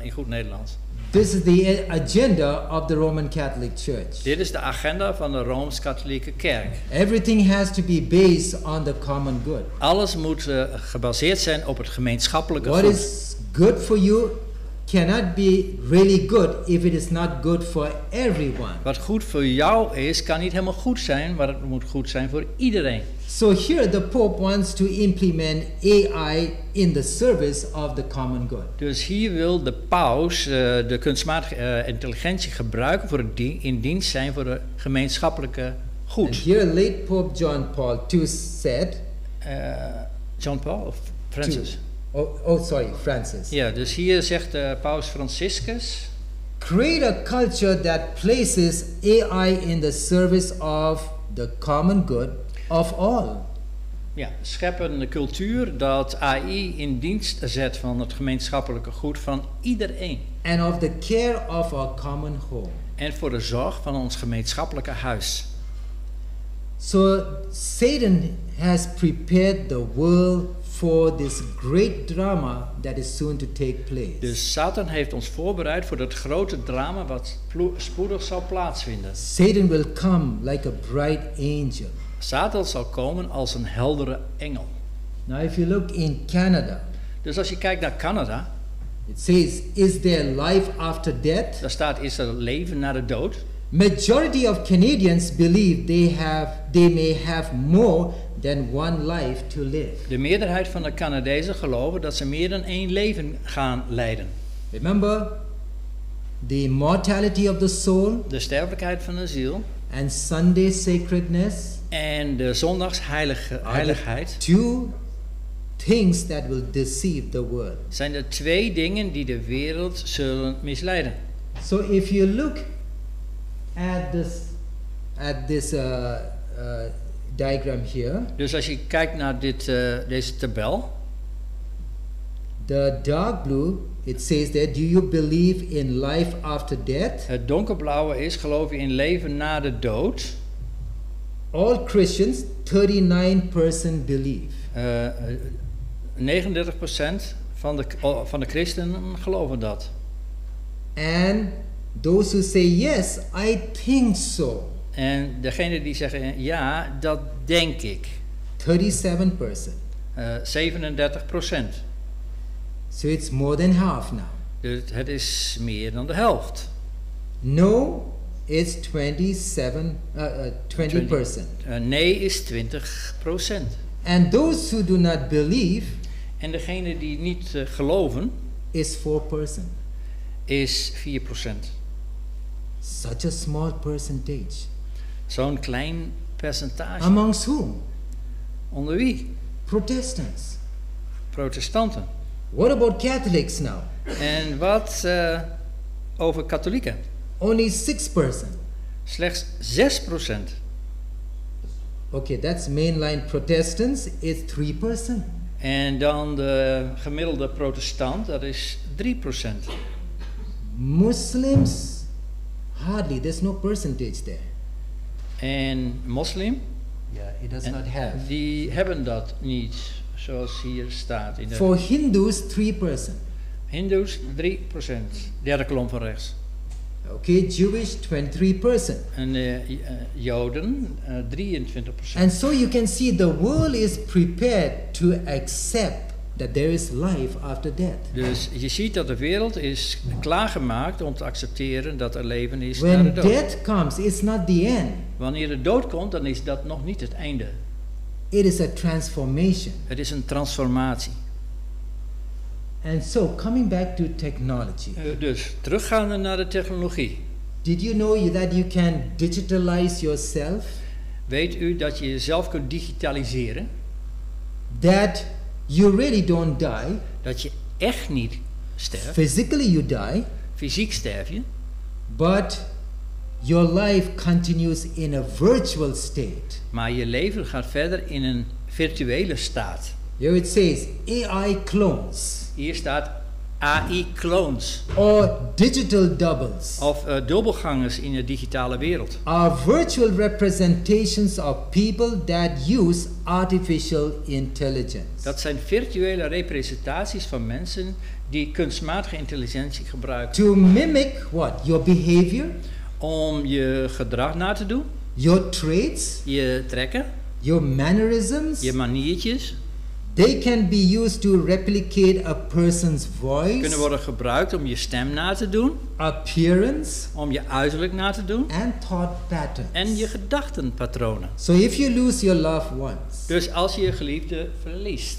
in goed Nederlands. This is the agenda of the Roman Catholic Church. Dit is de agenda van de Rooms-Katholieke Kerk. Everything has to be based on the common good. Alles moet gebaseerd zijn op het gemeenschappelijke What goed. is good for you cannot be really good if it is not good for everyone. Wat goed voor jou is, kan niet helemaal goed zijn, maar het moet goed zijn voor iedereen. So here the Pope wants to implement AI in the service of the common good. Dus hier wil de paus de kunstmatige intelligentie gebruiken voor in dienst zijn voor de gemeenschappelijke And goed. here late Pope John Paul II said, John Paul of Francis? Francis. Ja, dus hier zegt paus Franciscus: Create a culture that places AI in the service of the common good of all. ja, scheppen een cultuur dat AI in dienst zet van het gemeenschappelijke goed van iedereen. And of the care of our common home. En voor de zorg van ons gemeenschappelijke huis. So Satan has prepared the world for this great drama that is soon to take place. Dus Satan heeft ons voorbereid voor dat grote drama wat spoedig zal plaatsvinden. Satan will come like a bright angel. Satan zal komen als een heldere engel. Now if you look in Canada, Dus als je kijkt naar Canada, it says, is there life after death? daar staat: is er leven na de dood? Majority of Canadians believe they may have more than one life to live. De meerderheid van de Canadezen geloven dat ze meer dan één leven gaan leiden. Remember, the immortality of the soul De sterfelijkheid van de ziel and Sunday sacredness en de zondags heiligheid two things that will deceive the world. zijn de twee dingen die de wereld zullen misleiden. So if you look at this diagram here, Dus als je kijkt naar deze tabel, the dark blue, it says that, do you believe in life after death? het donkerblauwe is: geloof je in leven na de dood? All Christians, 39% believe. 39% van de christenen geloven dat. And those who say yes, I think so, En degenen die zeggen ja, dat denk ik. 37%. 37%. So it's more than half now. Dus het is meer dan de helft. No, it's 20%. Nee is 20%. And those who do not believe En degene die niet geloven is 4%. is 4%. Such a small percentage. Zo'n klein percentage. Amongst whom? Onder wie? Protestants. Protestanten. What about Catholics now? En wat over katholieken? Only 6%. Slechts 6%. Okay, that's mainline Protestants is 3%. En dan de gemiddelde protestant, dat is 3%. Muslims, hardly, there's no percentage there. En moslim, Yeah, it does en not have. die hebben dat niet, zoals hier staat. In de For Hindus, 3%. Hindoes 3%, derde kolom van rechts. Okay, Jewish, 23%. En Joden 23%. And so you can see the world is prepared to accept that there is life after death. Dus je ziet dat de wereld is klaargemaakt om te accepteren dat er leven is na When de dood. death comes, it's not the end. Wanneer de dood komt, dan is dat nog niet het einde. It is a transformation. Het is een transformatie. And so, coming back to technology, Dus teruggaande naar de technologie. did you know that you can digitalize yourself? Weet u dat je jezelf kunt digitaliseren? That you really don't die. Dat je echt niet sterft. Physically you die, Fysiek sterf je. but your life continues in a virtual state. Maar je leven gaat verder in een virtuele staat. Here it says AI clones Hier staat AI-clones. or digital doubles Of dubbelgangers in de digitale wereld. are virtual representations of people that use artificial intelligence Dat zijn virtuele representaties van mensen die kunstmatige intelligentie gebruiken. to mimic what? Your behavior, Om je gedrag na te doen. your traits, Je trekken. your mannerisms. Je maniertjes. They can be used to replicate a person's Kunnen voice, worden gebruikt om je stem na te doen. appearance, Om je uiterlijk na te doen. and thought patterns. En je gedachtenpatronen. So if you lose your loved ones, Dus als je je geliefde verliest,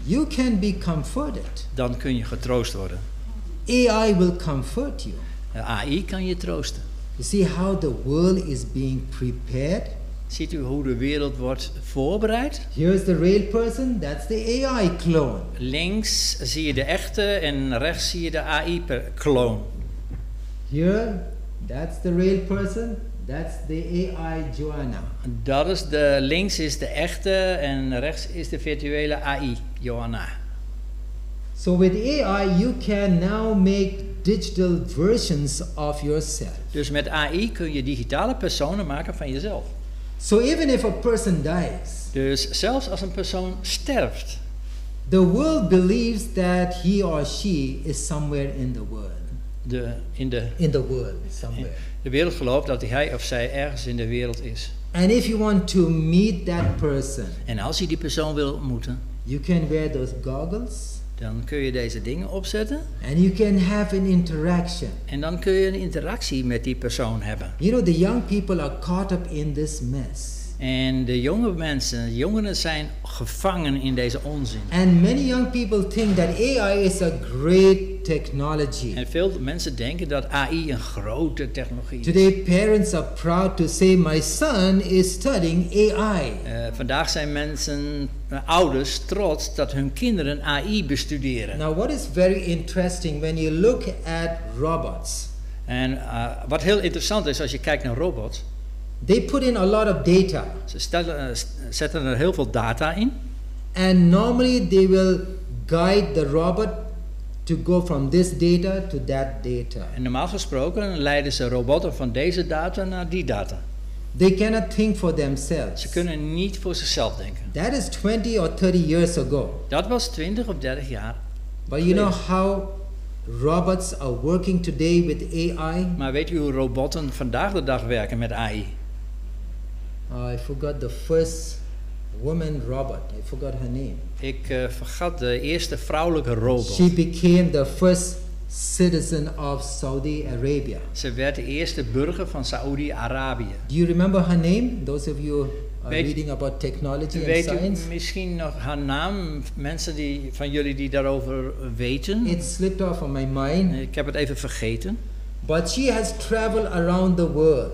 you can be comforted. dan kun je getroost worden. AI will comfort you. De AI kan je troosten. You see how the world is being prepared? Ziet u hoe de wereld wordt voorbereid? Here's the real person, that's the AI clone. Links zie je de echte en rechts zie je de AI-kloon. Here, that's the real person, that's the AI Joanna. Dat is de links is de echte en rechts is de virtuele AI, Johanna. So with AI, you can now make digital versions of yourself. Dus met AI kun je digitale personen maken van jezelf. So even if a person dies, Dus zelfs als een persoon sterft, the world believes that he or she is somewhere in the world. In the world, somewhere. de wereld gelooft dat hij of zij ergens in de wereld is. And if you want to meet that person, En als je die persoon wil ontmoeten, you can wear those goggles dan kun je deze dingen opzetten and you can have an interaction. en dan kun je een interactie met die persoon hebben. You know, the young people are caught up in this mess. En de jonge mensen, jongeren zijn gevangen in deze onzin. And many young people think that AI is a great technology. En veel mensen denken dat AI een grote technologie is. Today, parents are proud to say, my son is studying AI. Vandaag zijn mensen, ouders, trots dat hun kinderen AI bestuderen. Now, what is very interesting when you look at robots, En wat heel interessant is als je kijkt naar robots, they put in a lot of data. ze zetten er heel veel data in. And normally they will guide the robot to go from this data to that data. En normaal gesproken leiden ze robotten van deze data naar die data. They cannot think for themselves. Ze kunnen niet voor zichzelf denken. That is 20 or 30 years ago. Dat was 20 of 30 jaar. But you know how robots are working today with AI? Maar weet u hoe robotten vandaag de dag werken met AI? I forgot the first woman robot. I forgot her name. Ik vergat de eerste vrouwelijke robot. She became the first citizen of Saudi Arabia. Ze werd de eerste burger van Saoedi-Arabië. Do you remember her name? Those of you Weet- reading about technology and Weet u science? misschien nog haar naam? Mensen van jullie die daarover weten? It slipped off on my mind. Ik heb het even vergeten. But she has traveled around the world.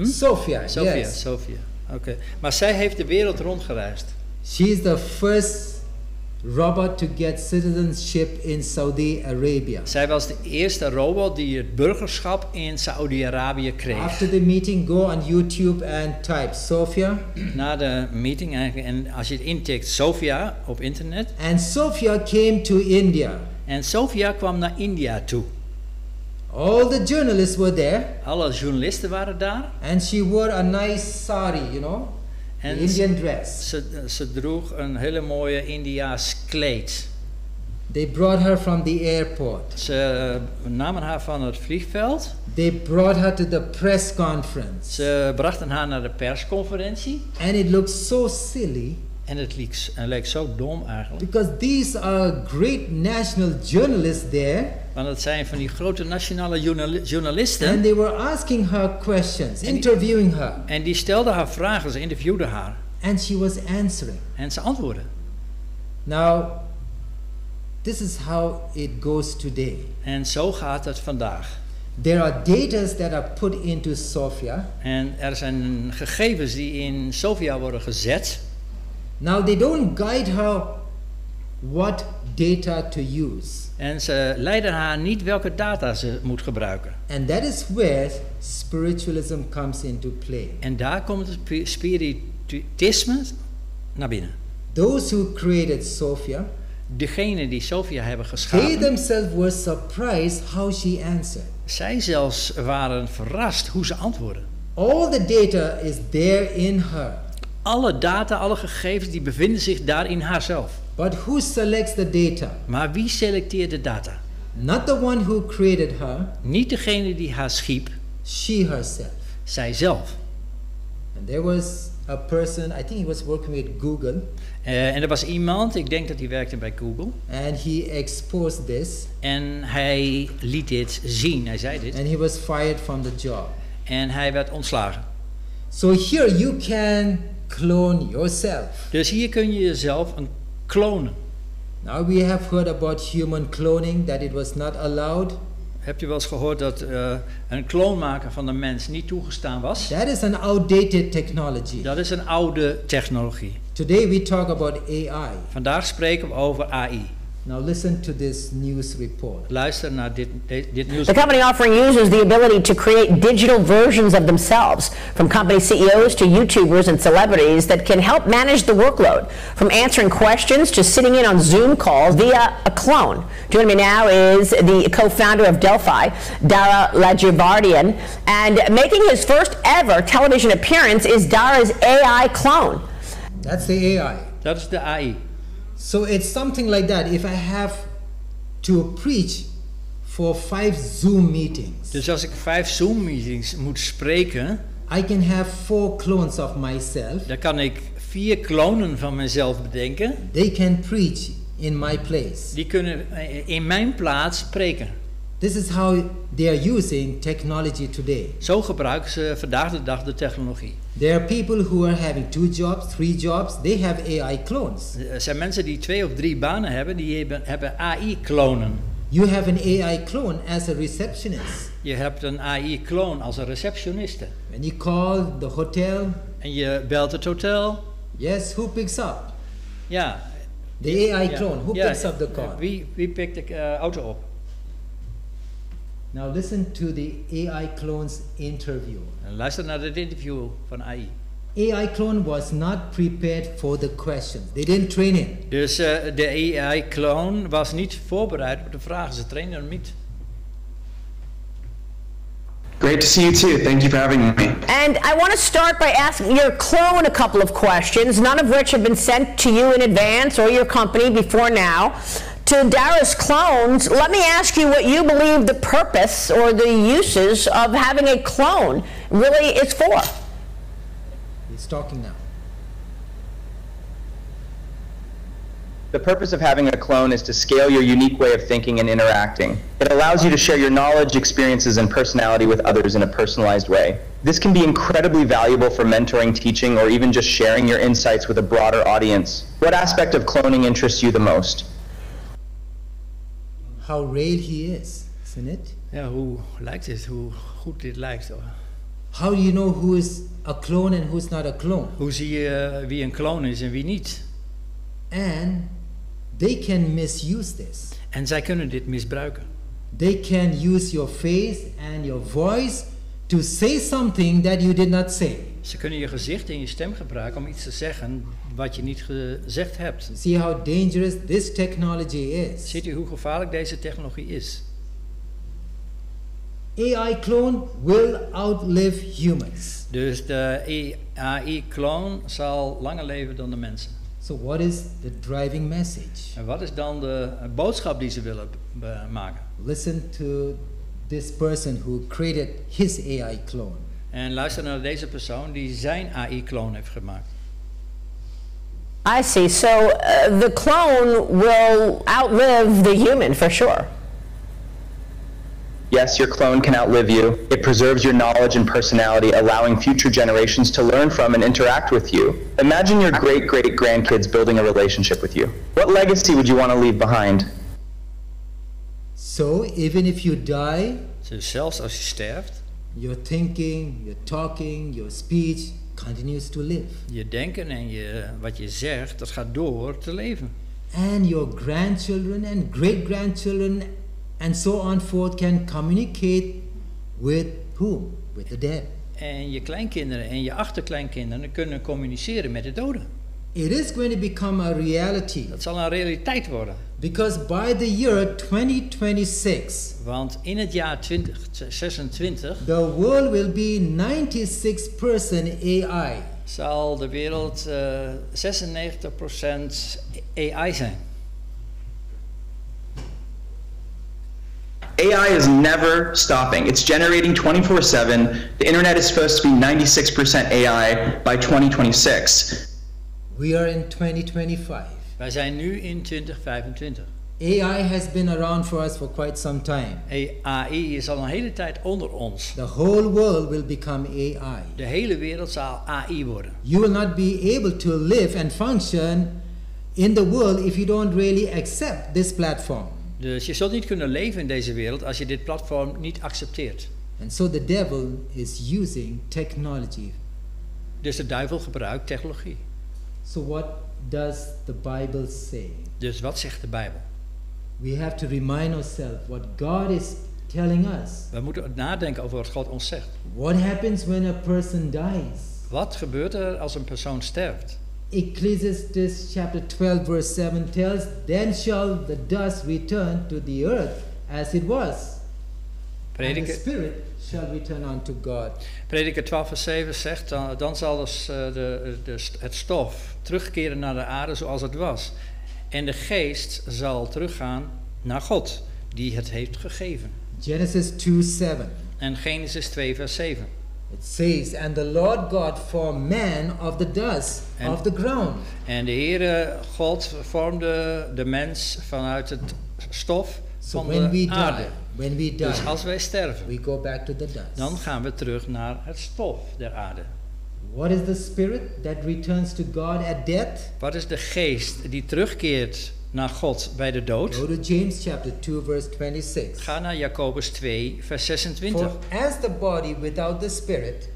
Sophia, Sophia, yes. Sophia. Oké. Maar zij heeft de wereld rondgereisd. She is the first robot to get citizenship in Saudi Arabia. Zij was de eerste robot die het burgerschap in Saudi-Arabië kreeg. After the meeting, go on YouTube and type Sophia. Na de meeting eigenlijk, en als je het intikt Sofia op internet. And Sophia came to India. En Sofia kwam naar India toe. All the journalists were there. Alle journalisten waren daar. And she wore a nice sari, you know, En Indian dress. Ze droeg een hele mooie Indiaas kleed. They brought her from the airport. Ze namen haar van het vliegveld. They brought her to the press conference. Ze brachten haar naar de persconferentie. And it looked so silly. En het leek zo dom eigenlijk. Because these are great national journalists there. Want het zijn van die grote nationale journalisten. And they were asking her questions, interviewing her. En die stelden haar vragen, ze interviewden haar. And she was answering. En ze antwoordde. Now, this is how it goes today. En zo gaat het vandaag. There are data that are put into Sophia. En er zijn gegevens die in Sofia worden gezet. Now they don't guide her what data to use. En ze leiden haar niet welke data ze moet gebruiken. And that is where spiritualism comes into play. En daar komt het spiritisme naar binnen. Those who created Sophia, Degenen die Sofia hebben they geschapen, themselves were surprised how she answered. zij zelfs waren verrast hoe ze antwoordden. All the data is there in her. Alle data, alle gegevens, die bevinden zich daar in haarzelf. But who selects the data? Maar wie selecteert de data? Not the one who created her, Niet degene die haar schiep, she herself. zijzelf. And there was a person, I think he was working with Google, En er was iemand, ik denk dat hij werkte bij Google. and he exposed this, En hij liet dit zien, hij zei dit. and he was fired from the job. En hij werd ontslagen. So here you can clone yourself. Dus hier kun je jezelf klonen. Now we have heard about human cloning, that it was not allowed. Heb je wel eens gehoord dat een kloon maken van een mens niet toegestaan was? That is an outdated technology. Dat is een oude technologie. Today we talk about AI. Vandaag spreken we over AI. Now listen to this news report. Luister naar dit nieuws. The company offering users the ability to create digital versions of themselves, from company CEOs to YouTubers and celebrities, that can help manage the workload, from answering questions to sitting in on Zoom calls via a clone. Joining me now is the co-founder of Delphi, Dara Lajevardian, and making his first ever television appearance is Dara's AI clone. That's the AI. Dat is de AI. So it's something like that. If I have to preach for 5 Zoom meetings, Dus als ik 5 Zoom meetings moet spreken, I can have 4 clones of myself. dan kan ik 4 klonen van mezelf bedenken. They can preach in my place. Die kunnen in mijn plaats spreken. This is how they are using technology today. Zo gebruiken ze vandaag de dag de technologie. There are people who are having 2 jobs, 3 jobs. They have AI clones. Er zijn mensen die 2 of 3 banen hebben, die hebben AI-klonen. You have an AI clone as a receptionist. Je hebt een AI-kloon als een receptioniste. When you call the hotel, En je belt het hotel. yes, who picks up? Ja. The AI Ja. clone. Who Ja, picks up the call? Wie pikt de auto op? Now listen to the AI clone's interview. En luister naar dit interview van AI. AI clone was not prepared for the questions. They didn't train it. Dus de AI-kloon was niet voorbereid op de vragen. Ze trainen hem niet. Great to see you too. Thank you for having me. And I want to start by asking your clone a couple of questions, none of which have been sent to you in advance or your company before now. To Dara's clones, let me ask you what you believe the purpose or the uses of having a clone really is for. He's talking now. The purpose of having a clone is to scale your unique way of thinking and interacting. It allows you to share your knowledge, experiences, and personality with others in a personalized way. This can be incredibly valuable for mentoring, teaching, or even just sharing your insights with a broader audience. What aspect of cloning interests you the most? How real he is, isn't it? Ja, hoe lijkt dit? Hoe goed dit lijkt. How do you know who is a clone and who's not a clone? Hoe zie je wie een kloon is en wie niet? And they can misuse this. En zij kunnen dit misbruiken. They can use your face and your voice to say something that you did not say. Ze kunnen je gezicht en je stem gebruiken om iets te zeggen wat je niet gezegd hebt. See how dangerous this technology is. Ziet u hoe gevaarlijk deze technologie is? AI clone will outlive humans. Dus de AI-clone zal langer leven dan de mensen. So what is the driving message? En wat is dan de boodschap die ze willen maken? Listen to this person who created his AI clone. En luister naar deze persoon die zijn AI-clone heeft gemaakt. I see. So the clone will outlive the human for sure. Yes, your clone can outlive you. It preserves your knowledge and personality, allowing future generations to learn from and interact with you. Imagine your great-great-grandkids building a relationship with you. What legacy would you want to leave behind? So even if you die, Dus zelfs als je sterft, your thinking, your talking, your speech continues to live. je denken en wat je zegt, dat gaat door te leven. And your grandchildren and great-grandchildren and so on forth can communicate with whom? With the dead. En je kleinkinderen en je achterkleinkinderen kunnen communiceren met de doden. It is going to become a reality. Dat zal een realiteit worden. Because by the year 2026, Want in het jaar 2026 the world will be 96% AI. zal de wereld 96% AI zijn. AI is never stopping. It's generating 24/7. The internet is supposed to be 96% AI by 2026. We are in 2025. Wij zijn nu in 2025. AI has been around for us for quite some time. AI is al een hele tijd onder ons. The whole world will become AI. De hele wereld zal AI worden. You will not be able to live and function in the world if you don't really accept this platform. Dus je zult niet kunnen leven in deze wereld als je dit platform niet accepteert. And so the devil is using technology. Dus de duivel gebruikt technologie. So what does the Bible say? Dus wat zegt de Bijbel? We have to remind ourselves what God is telling us. We moeten nadenken over wat God ons zegt. What happens when a person dies? Wat gebeurt er als een persoon sterft? Ecclesiastes chapter 12 verse 7 tells, then shall the dust return to the earth as it was, and the spirit shall return unto God. Prediker 12 vers 7 zegt, dan zal dus, het stof terugkeren naar de aarde zoals het was. En de geest zal teruggaan naar God, die het heeft gegeven. Genesis 2:7. En Genesis 2 vers 7. It says, and the Lord God formed man of the dust of the ground. En de Heere God vormde de mens vanuit het stof van de aarde. When we die, dus als wij sterven, we go back to the dust. Dan gaan we terug naar het stof der aarde. What is the spirit that returns to God at death? Wat is de geest die terugkeert naar God bij de dood? Go to James chapter 2 verse 26. Ga naar Jacobus 2 vers 26. For as the body without the spirit,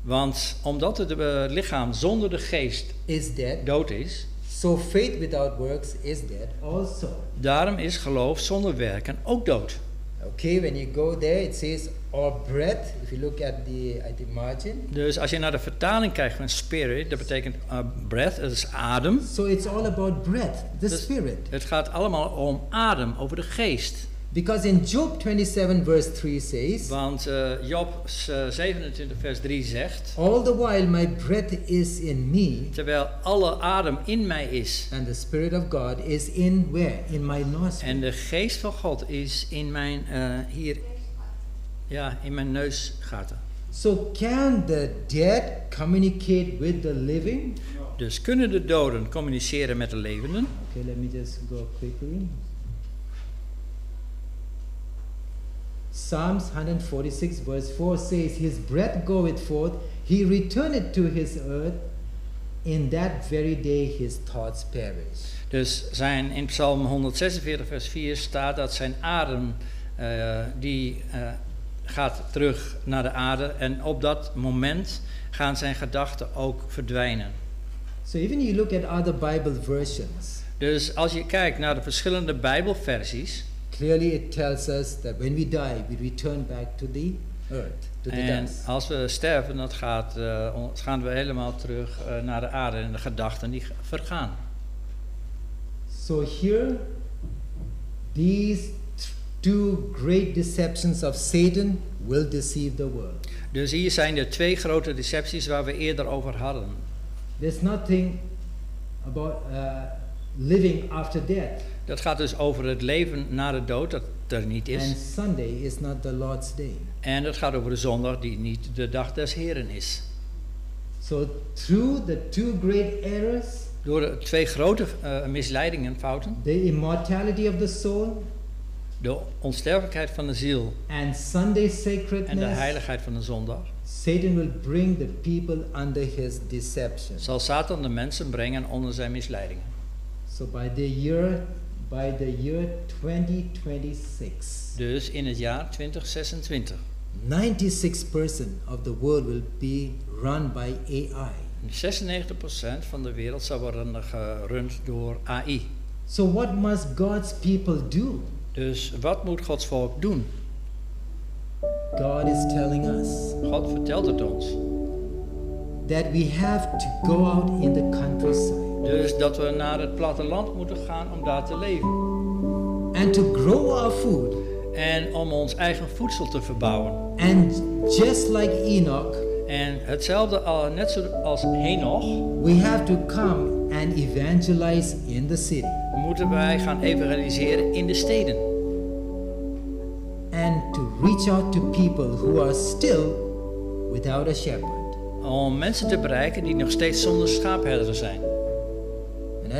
want omdat het lichaam zonder de geest is dead, dood is, so faith without works is dead also. Daarom is geloof zonder werken ook dood. Okay, when you go there, it says or breath. If you look at the margin. Dus als je naar de vertaling kijkt van spirit, dat betekent breath, dat is adem. So it's all about breath, the spirit. Het gaat allemaal om adem, over de geest. Because in Job 27 verse 3 says. Want Job 27 vers 3 zegt. All the while my breath is in me. Terwijl alle adem in mij is. And the spirit of God is in where? In my nostrils. En de geest van God is in mijn hier. Ja, in mijn neusgaten. So can the dead communicate with the living? Dus kunnen de doden communiceren met de levenden? Okay, let me just go quickly. Psalms 146 verse 4 says, his breath goeth forth, he returneth to his earth, in that very day his thoughts perish. Dus in Psalm 146 vers 4 staat dat zijn adem gaat terug naar de aarde en op dat moment gaan zijn gedachten ook verdwijnen. So even you look at other Bible versions. Dus als je kijkt naar de verschillende Bijbelversies, clearly it tells us that when we die, we return back to the earth, to the en dust. als we sterven, dan gaan we helemaal terug naar de aarde en de gedachten die vergaan. So here, these two great deceptions of Satan will deceive the world. Dus hier zijn er twee grote decepties waar we eerder over hadden. There's nothing about living after death. Dat gaat dus over het leven na de dood, dat er niet is. And Sunday is not the Lord's day. En het gaat over de zondag die niet de dag des Heren is. So through the two great errors, door de twee grote misleidingen, fouten, the immortality of the soul, de onsterfelijkheid van de ziel and Sunday's sacredness, en de heiligheid van de zondag, Satan will bring the people under his deception. Zal Satan de mensen brengen onder zijn misleidingen. So by the year 2026. Dus in het jaar 2026. 96% of the world will be run by AI. 96% van de wereld zal worden gerund door AI. So what must God's people do? Dus wat moet Gods volk doen? God is telling us. God vertelt het ons. That we have to go out in the countryside. Dus dat we naar het platteland moeten gaan om daar te leven. And to grow our food. En om ons eigen voedsel te verbouwen. And just like Enoch. En hetzelfde, net zoals Henoch. We have to come and evangelize in the city. Moeten wij gaan evangeliseren in de steden. And to reach out to people who are still without a shepherd. Om mensen te bereiken die nog steeds zonder schaapherder zijn. And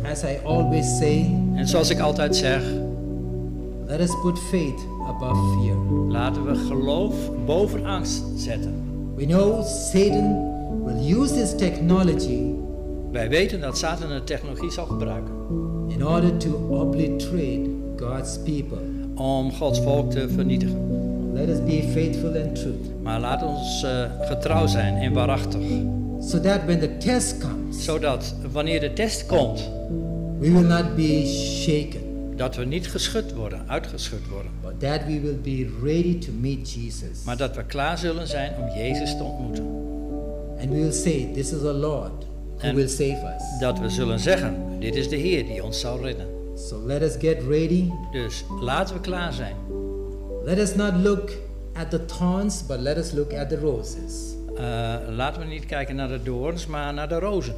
as I always say, en zoals ik altijd zeg, let us put faith above fear. Laten we geloof boven angst zetten. We know Satan will use his technology. Wij weten dat Satan de technologie zal gebruiken. In order to obliterate God's people. Om Gods volk te vernietigen. Let us be faithful and true. Maar laat ons getrouw zijn en waarachtig. So that when the test comes, zodat wanneer de test komt, we will not be shaken. Dat we niet geschud worden, uitgeschud worden. But that we will be ready to meet Jesus. Maar dat we klaar zullen zijn om Jezus te ontmoeten. And we will say, this is the Lord who will save us. Dat we zullen zeggen, dit is de Heer die ons zal redden. So let us get ready. Dus laten we klaar zijn. Let us not look at the thorns, but let us look at the roses. Laten we niet kijken naar de doorns, maar naar de rozen.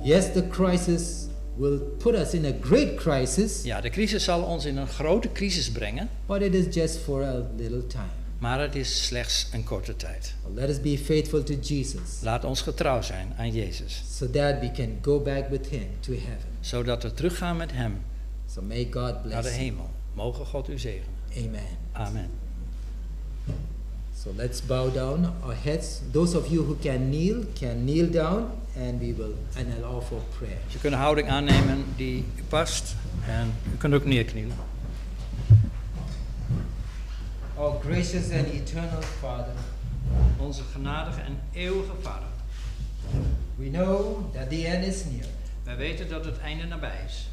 Yes, the crisis will put us in a great crisis. Ja, de crisis zal ons in een grote crisis brengen. But it is just for a little time. Maar het is slechts een korte tijd. Let us be faithful to Jesus. Laat ons getrouw zijn aan Jezus. So that we can go back with him to heaven. Zodat we teruggaan met hem. So may God bless naar de hemel. Mogen God u zegenen. Amen. Amen. So let's bow down our heads. Those of you who can kneel down, and I'll offer prayer. Dus je kunt een houding aannemen die u past en u kunt ook neerknielen. Our gracious and eternal Father, onze genadige en eeuwige Vader. We know that the end is near. Wij weten dat het einde nabij is.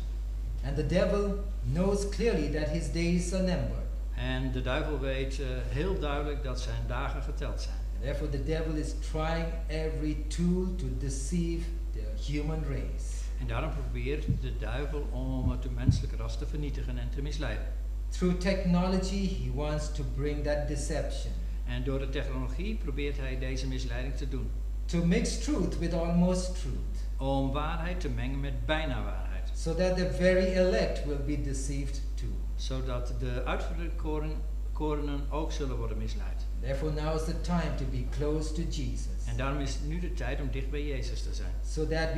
And the devil knows clearly that his days are numbered. En de duivel weet heel duidelijk dat zijn dagen geteld zijn. And therefore the devil is trying every tool to deceive the human race. En daarom probeert de duivel om het menselijke ras te vernietigen en te misleiden. Through technology he wants to bring that deception. En door de technologie probeert hij deze misleiding te doen. To mix truth with almost truth. Om waarheid te mengen met bijna waarheid. So that the very elect will be deceived too. Zodat de uitverkorenen ook zullen worden misleid. Therefore now is the time to be close to Jesus. En daarom is het nu de tijd om dicht bij Jezus te zijn. So that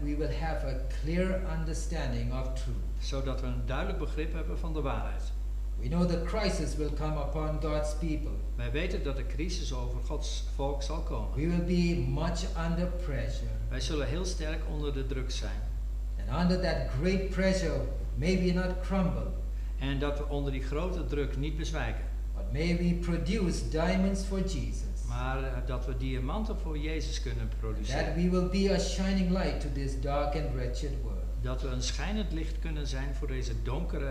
we will have a clear understanding of truth. Zodat we een duidelijk begrip hebben van de waarheid. We know the crisis will come upon God's people. Wij weten dat de crisis over Gods volk zal komen. We will be much under pressure. Wij zullen heel sterk onder de druk zijn. And under that great pressure, may we not crumble. En dat we onder die grote druk niet bezwijken. But may we produce diamonds for Jesus. Maar dat we diamanten voor Jezus kunnen produceren. That we will be a shining light to this dark and wretched world. Dat we een schijnend licht kunnen zijn voor deze donkere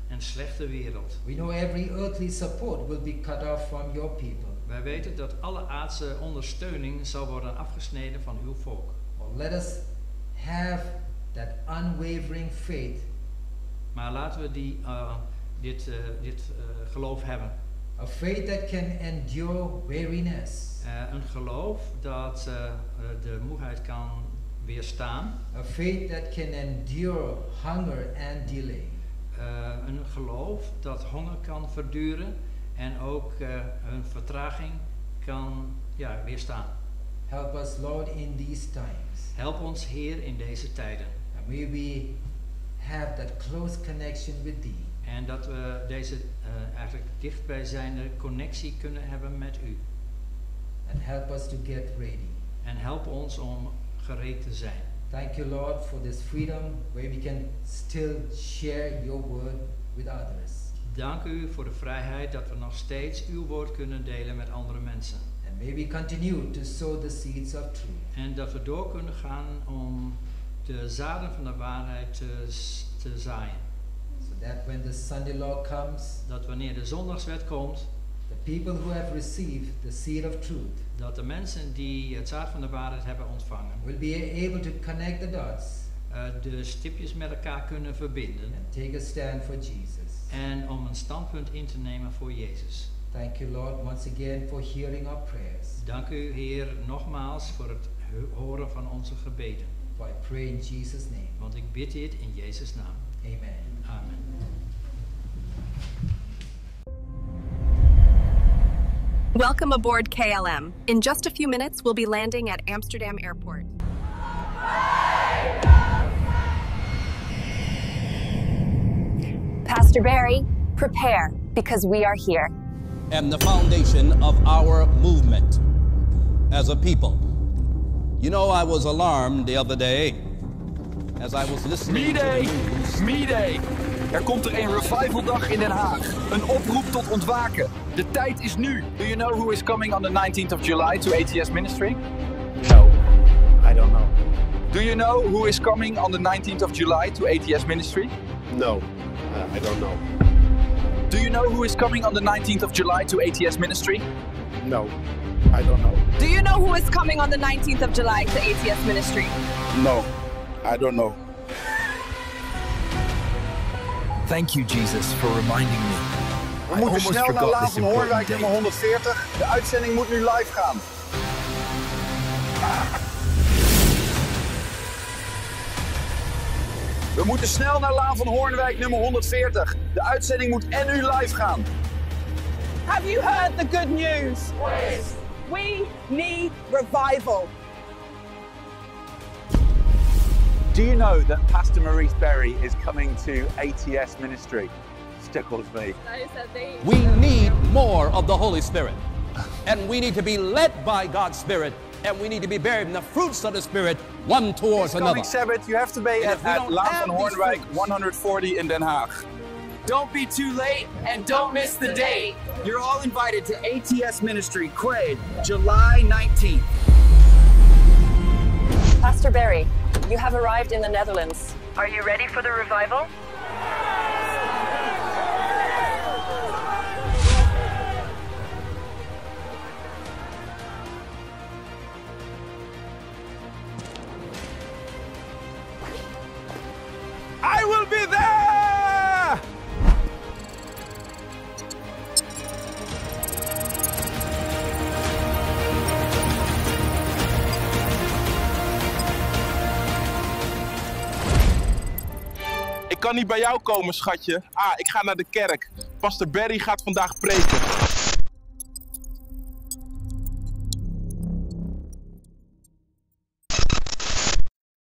en slechte wereld. We know every earthly support will be cut off from your people. Wij weten dat alle aardse ondersteuning zal worden afgesneden van uw volk. Let us have that unwavering faith. Maar laten we dit geloof hebben. A faith that can endure weariness. Een geloof dat de moeheid kan weerstaan. A faith that can endure hunger and delay. Een geloof dat honger kan verduren en ook een vertraging kan weerstaan. Help us, Lord, in these times. Help ons, Heer, in deze tijden. And may we have that close connection with Thee. En dat we deze eigenlijk dichtbijzijnde connectie kunnen hebben met U. And help us to get ready. En help ons om gereed te zijn. Thank you, Lord, for this freedom where we can still share your word with others. Dank u voor de vrijheid dat we nog steeds uw woord kunnen delen met andere mensen. And may we continue to sow the seeds of truth. En dat we door kunnen gaan om de zaden van de waarheid te zaaien. So that when the Sunday law comes, dat wanneer de zondagswet komt, the people who have received the seed of truth, dat de mensen die het zaad van de waarheid hebben ontvangen, will be able to connect the dots, de stipjes met elkaar kunnen verbinden, and take a stand for Jesus. En om een standpunt in te nemen voor Jezus. Thank you, Lord, once again for hearing our prayers. Dank u, Heer, nogmaals voor het horen van onze gebeden. For I pray in Jesus' name. Want ik bid dit in Jezus' naam. Amen. Amen. Welcome aboard KLM. In just a few minutes, we'll be landing at Amsterdam Airport. Pastor Barry, prepare, because we are here. And the foundation of our movement as a people. You know, I was alarmed the other day as I was listening to the news. Mayday! Er komt er een revivaldag in Den Haag. Een oproep tot ontwaken. De tijd is nu. Do you know who is coming on the 19th of July to ATS Ministry? No, I don't know. Do you know who is coming on the 19th of July to ATS Ministry? No, I don't know. Do you know who is coming on the 19th of July to ATS Ministry? No, I don't know. Do you know who is coming on the 19th of July to ATS Ministry? No, I don't know. Thank you, Jesus, for reminding me. We moeten snel naar Laan van Hoornwijk nummer 140. De uitzending moet nu live gaan. We moeten snel naar Laan van Hoornwijk nummer 140. De uitzending moet en nu live gaan. Have you heard the good news? Yes. We need revival. Do you know that Pastor Maurice Berry is coming to ATS Ministry? Tickles me. We need more of the Holy Spirit. And we need to be led by God's Spirit. And we need to be buried in the fruits of the Spirit, one towards another. Coming Sabbath, you have to be at Laan van Hoornwijk 140 in Den Haag. Don't be too late and don't miss the date. You're all invited to ATS Ministry, Quaid, July 19th. Pastor Barry, you have arrived in the Netherlands. Are you ready for the revival? I will be there! Ik kan niet bij jou komen, schatje. Ik ga naar de kerk. Pastor Barry gaat vandaag preken.